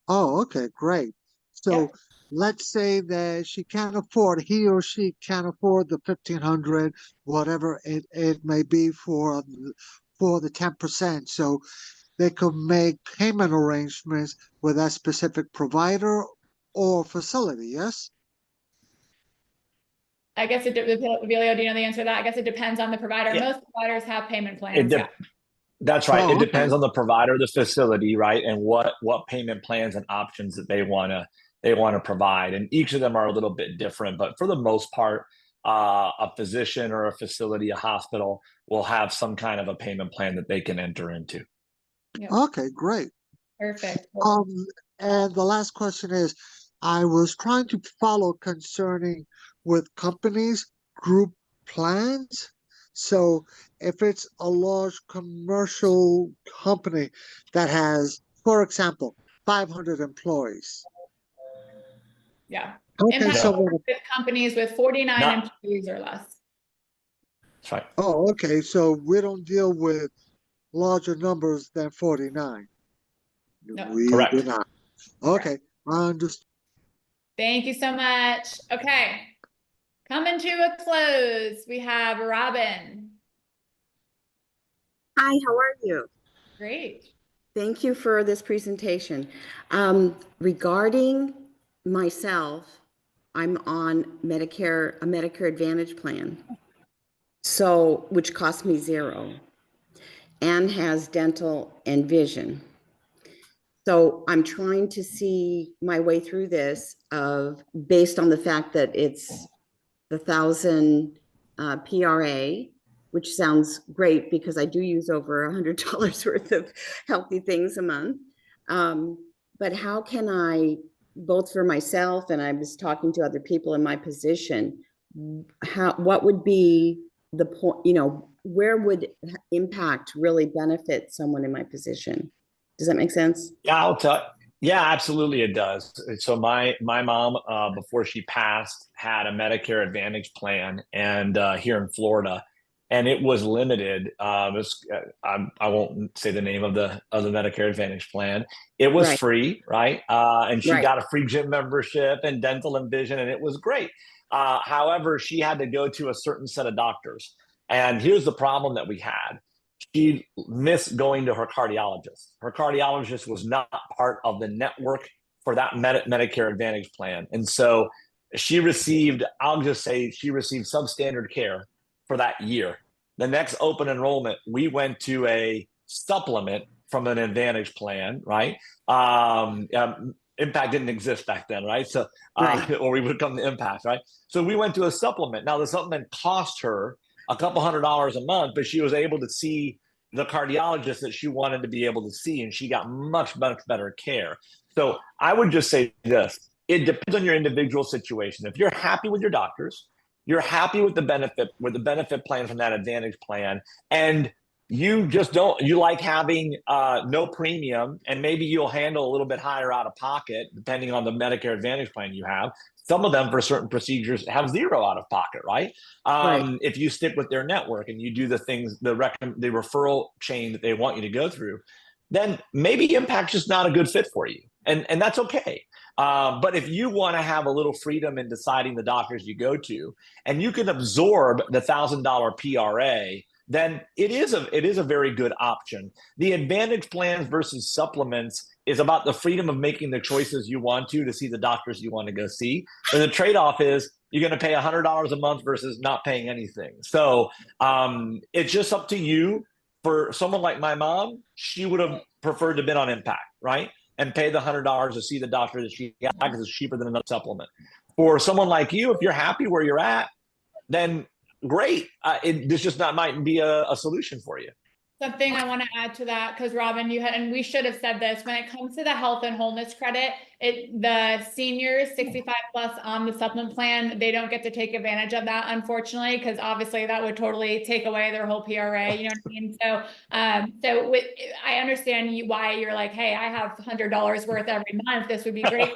Oh, okay, great. So Yep. let's say that he or she can't afford the 1,500, whatever it may be for the 10%. So they could make payment arrangements with that specific provider or facility, yes? I guess Ailio, do you know the answer to that? I guess it depends on the provider. Yeah. Most providers have payment plans. That's right. Oh, It depends okay. on the provider, the facility, right, and what payment plans and options that they want to provide, and each of them are a little bit different. But for the most part, a physician or a facility, a hospital, will have some kind of a payment plan that they can enter into. Yep. Okay, great. Perfect. And the last question is, I was trying to follow concerning with companies, group plans. So if it's a large commercial company that has, for example, 500 employees. Yeah. Okay, Impact so works with companies with 49 Not- employees or less. That's right. oh, okay. So we don't deal with larger numbers than 49. No. We Correct. do not. Okay. Understood. Thank you so much. Okay. Coming to a close, we have Robin. Hi, how are you? Great. Thank you for this presentation. Regarding myself, I'm on a Medicare Advantage plan, so which costs me $0 and has dental and vision. So I'm trying to see my way through this based on the fact that it's the 1,000 PRA, which sounds great because I do use over $100 worth of healthy things a month. But how can I, both for myself and I was talking to other people in my position, what would be the point, where would impact really benefit someone in my position? Does that make sense? Yeah, I'll tell. Yeah, absolutely, it does. So my mom, before she passed, had a Medicare Advantage plan, and here in Florida, and it was limited. I won't say the name of the Medicare Advantage plan. It was Right. free, right? And she Right. got a free gym membership and dental and vision, and it was great. However, she had to go to a certain set of doctors, and here's the problem that we had. She missed going to her cardiologist. Her cardiologist was not part of the network for that Medicare Advantage plan. And so she received, I'll just say she received substandard care for that year. The next open enrollment, we went to a supplement from an Advantage plan, right? Impact didn't exist back then, right? So, Right. or we would come to Impact, right? So we went to a supplement. Now the supplement cost her a couple $100 a month, but she was able to see the cardiologist that she wanted to be able to see, and she got much, much better care. So I would just say this: it depends on your individual situation. If you're happy with your doctors, you're happy with the benefit plan from that Advantage plan, and you just you like having no premium, and maybe you'll handle a little bit higher out of pocket depending on the Medicare Advantage plan you have. Some of them for certain procedures have $0 out of pocket, right? Right. If you stick with their network and you do the things, the referral chain that they want you to go through, then maybe Impact's just not a good fit for you. And that's okay. But if you want to have a little freedom in deciding the doctors you go to, and you can absorb the $1,000 PRA, then it is a very good option. The Advantage plans versus supplements is about the freedom of making the choices you want to see the doctors you want to go see. And the trade-off is you're going to pay $100 a month versus not paying anything. So it's just up to you. For someone like my mom, she would have preferred to have been on Impact, right? And pay the $100 to see the doctor that she got because it's cheaper than another supplement. For someone like you, if you're happy where you're at, then great. This just might be a solution for you. Something I want to add to that, because Robin, and we should have said this, when it comes to the health and wholeness credit, the seniors 65 plus on the supplement plan, they don't get to take advantage of that, unfortunately, because obviously that would totally take away their whole PRA, you know what I mean? So I understand why you're like, hey, I have $100 worth every month. This would be great.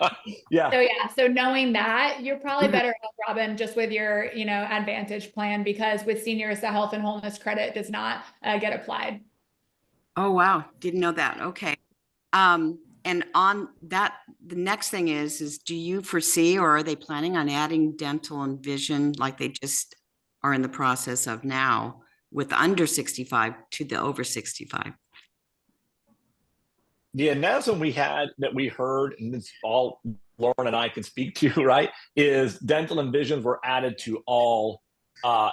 Yeah. So knowing that, you're probably better off, Robin, just with your, Advantage plan, because with seniors, the health and wholeness credit does not get applied. Oh, wow. Didn't know that. Okay. And on that, the next thing is do you foresee, or are they planning on adding dental and vision like they just are in the process of now with under 65 to the over 65? The announcement we heard, and it's all Lauren and I can speak to, right, is dental and vision were added to all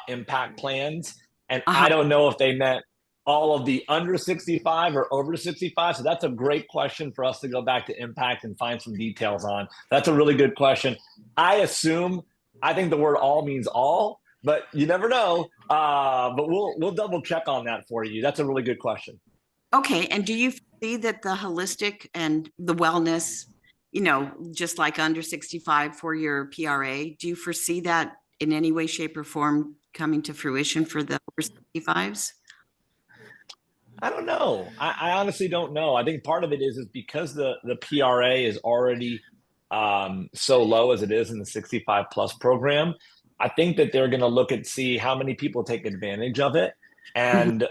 Impact plans. And I don't know if they meant all of the under 65 or over 65. So that's a great question for us to go back to Impact and find some details on. That's a really good question. I think the word all means all, but you never know. But we'll double check on that for you. That's a really good question. Okay. And do you see that the holistic and the wellness, just like under 65 for your PRA, do you foresee that in any way, shape, or form coming to fruition for the over 65s? I don't know. I honestly don't know. I think part of it is because the PRA is already so low as it is in the 65 plus program. I think that they're going to look see how many people take advantage of it. And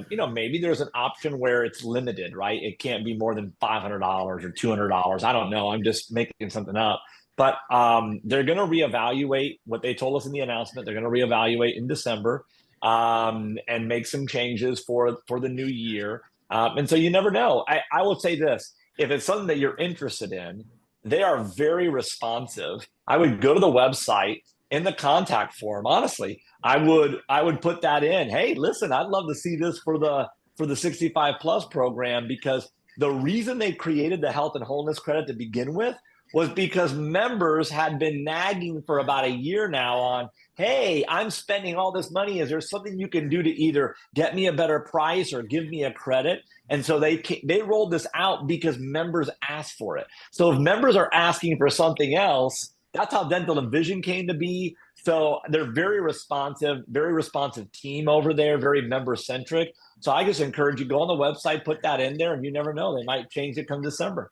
maybe there's an option where it's limited, right? It can't be more than $500 or $200. I don't know. I'm just making something up. But they're going to reevaluate what they told us in the announcement. They're going to reevaluate in December and make some changes for the new year. And so you never know. I will say this: if it's something that you're interested in, they are very responsive. I would go to the website in the contact form. Honestly, I would put that in. Hey, listen, I'd love to see this for the 65 plus program, because the reason they created the health and wholeness credit to begin with was because members had been nagging for about a year now on, hey, I'm spending all this money. Is there something you can do to either get me a better price or give me a credit? And so they rolled this out because members asked for it. So if members are asking for something else, that's how dental and vision came to be. So they're very responsive team over there, very member centric. So I just encourage you, go on the website, put that in there, and you never know, they might change it come December.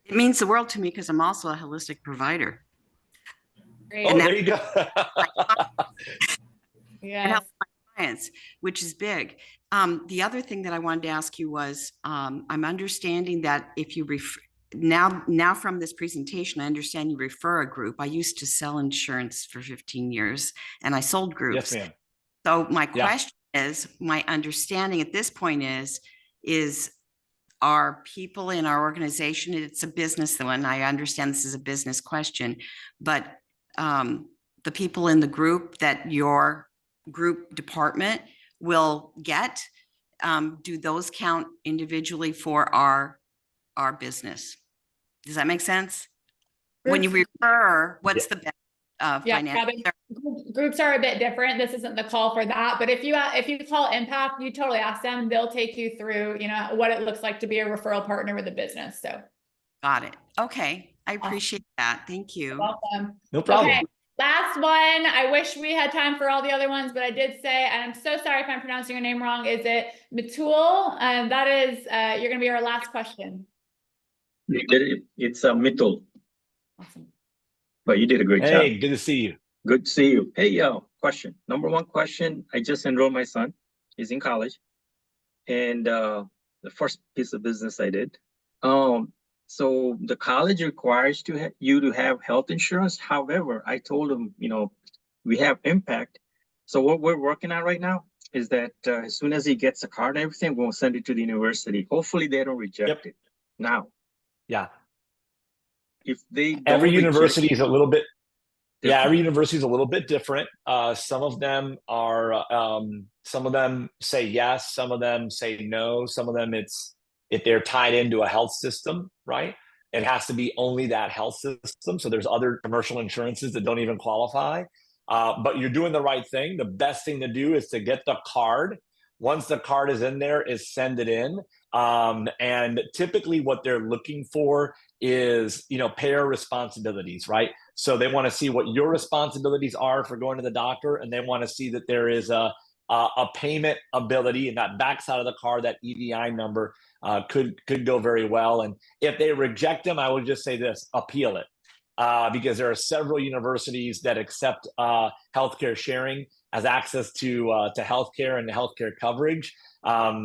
It means the world to me because I'm also a holistic provider. Great. Oh, there you go. And help my clients, which is big. The other thing that I wanted to ask you was, I'm understanding that if you now from this presentation, I understand you refer a group. I used to sell insurance for 15 years and I sold groups. Yes, ma'am. So my question is, my understanding at this point is are people in our organization, it's a business one, I understand this is a business question, but the people in the group that your group department will get, do those count individually for our business? Does that make sense? When you refer, what's the best financial? Groups are a bit different. This isn't the call for that, but if you call Impact, you totally ask them. They'll take you through, what it looks like to be a referral partner with a business. So, got it. Okay, I appreciate that. Thank you. You're welcome. No problem. Okay. Last one. I wish we had time for all the other ones, but I did say, and I'm so sorry if I'm pronouncing your name wrong. Is it Mitul? And that is, you're going to be our last question. It's Mitul. Awesome. But you did a great job. Hey, good to see you. Good to see you. Hey, question. Number one question. I just enrolled my son. He's in college. And the first piece of business I did. So the college requires you to have health insurance. However, I told him, we have Impact. So what we're working on right now is that as soon as he gets a card and everything, we'll send it to the university. Hopefully they don't reject it. Now, yeah. If they every university is a little bit different. every university is a little bit different. Some of them say yes, some of them say no, some of them it's if they're tied into a health system, right? It has to be only that health system. So there's other commercial insurances that don't even qualify. But you're doing the right thing. The best thing to do is to get the card. Once the card is in there, is send it in. And typically what they're looking for is, payer responsibilities, right? So they want to see what your responsibilities are for going to the doctor, and they want to see that there is a payment ability, and that backside of the card, that EDI number could go very well. And if they reject them, I would just say this: appeal it, because there are several universities that accept healthcare sharing as access to healthcare and healthcare coverage.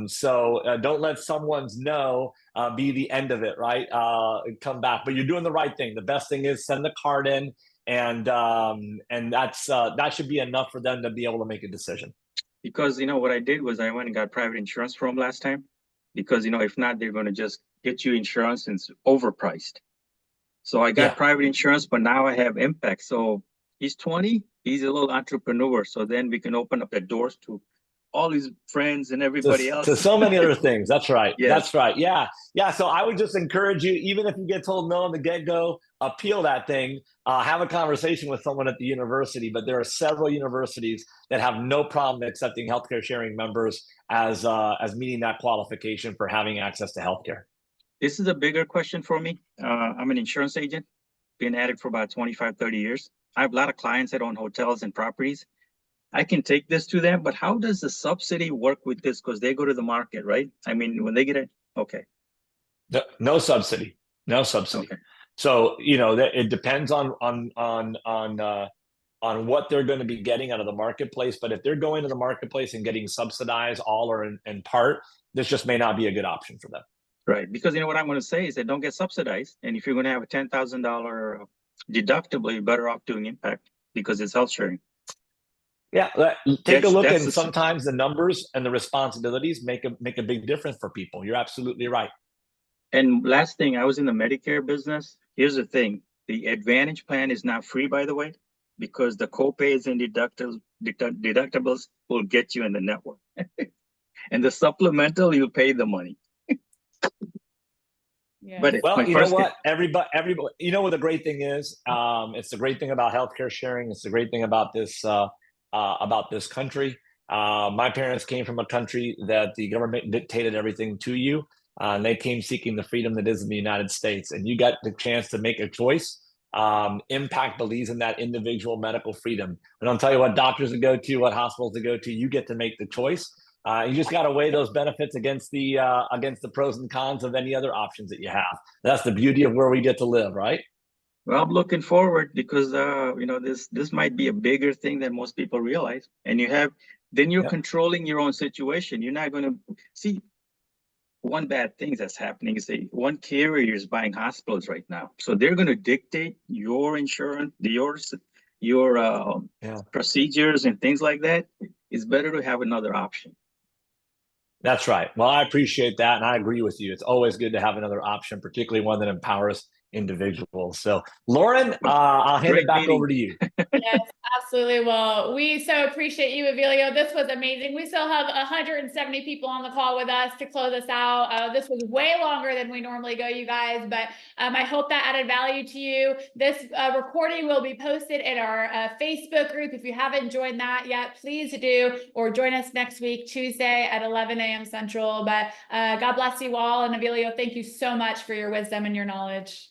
So don't let someone's no be the end of it, right? Come back, but you're doing the right thing. The best thing is send the card in, and that's that should be enough for them to be able to make a decision. Because what I did was I went and got private insurance from last time, because if not, they're going to just get you insurance and it's overpriced. So I got private insurance, but now I have Impact. So he's 20, he's a little entrepreneur. So then we can open up the doors to all his friends and everybody else. To so many other things. That's right. Yes. That's right. Yeah. So I would just encourage you, even if you get told no in the get-go, appeal that thing, have a conversation with someone at the university. But there are several universities that have no problem accepting healthcare sharing members as meeting that qualification for having access to healthcare. This is a bigger question for me. I'm an insurance agent, been at it for about 25, 30 years. I have a lot of clients that own hotels and properties. I can take this to them, but how does the subsidy work with this? Because they go to the market, right? I mean, when they get it, okay. No subsidy. No subsidy. Okay. So, it depends on on what they're going to be getting out of the marketplace. But if they're going to the marketplace and getting subsidized all or in part, this just may not be a good option for them. Right, because what I'm going to say is they don't get subsidized. And if you're going to have a $10,000 deductible, you're better off doing impact because it's health sharing. Yeah, take a look, and the- sometimes the numbers and the responsibilities make a big difference for people. You're absolutely right. And last thing, I was in the Medicare business. Here's the thing. The Advantage plan is not free, by the way, because the copays and deductibles will get you in the network. And the supplemental, you pay the money. Yeah. But Well, you know what? Everybody, you know what the great thing is? It's the great thing about healthcare sharing. It's the great thing about this country. My parents came from a country that the government dictated everything to you, and they came seeking the freedom that is in the United States. And you got the chance to make a choice. Impact believes in that individual medical freedom. I don't tell you what doctors to go to, what hospitals to go to. You get to make the choice. You just got to weigh those benefits against the pros and cons of any other options that you have. That's the beauty of where we get to live, right? Well, I'm looking forward because this might be a bigger thing than most people realize. And you're controlling your own situation. You're not going to see one bad thing that's happening is one carrier is buying hospitals right now. So they're going to dictate your insurance, your procedures and things like that. It's better to have another option. That's right. Well, I appreciate that. And I agree with you. It's always good to have another option, particularly one that empowers individuals. So, Lauren, I'll hand it back over to you. Yes, absolutely. Well, we so appreciate you, Ailio. This was amazing. We still have 170 people on the call with us to close us out. This was way longer than we normally go, you guys, but I hope that added value to you. This recording will be posted in our Facebook group. If you haven't joined that yet, please do, or join us next week, Tuesday at 11 a.m. Central. But God bless you all. And Ailio, thank you so much for your wisdom and your knowledge.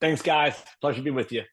Thanks, guys. Pleasure to be with you.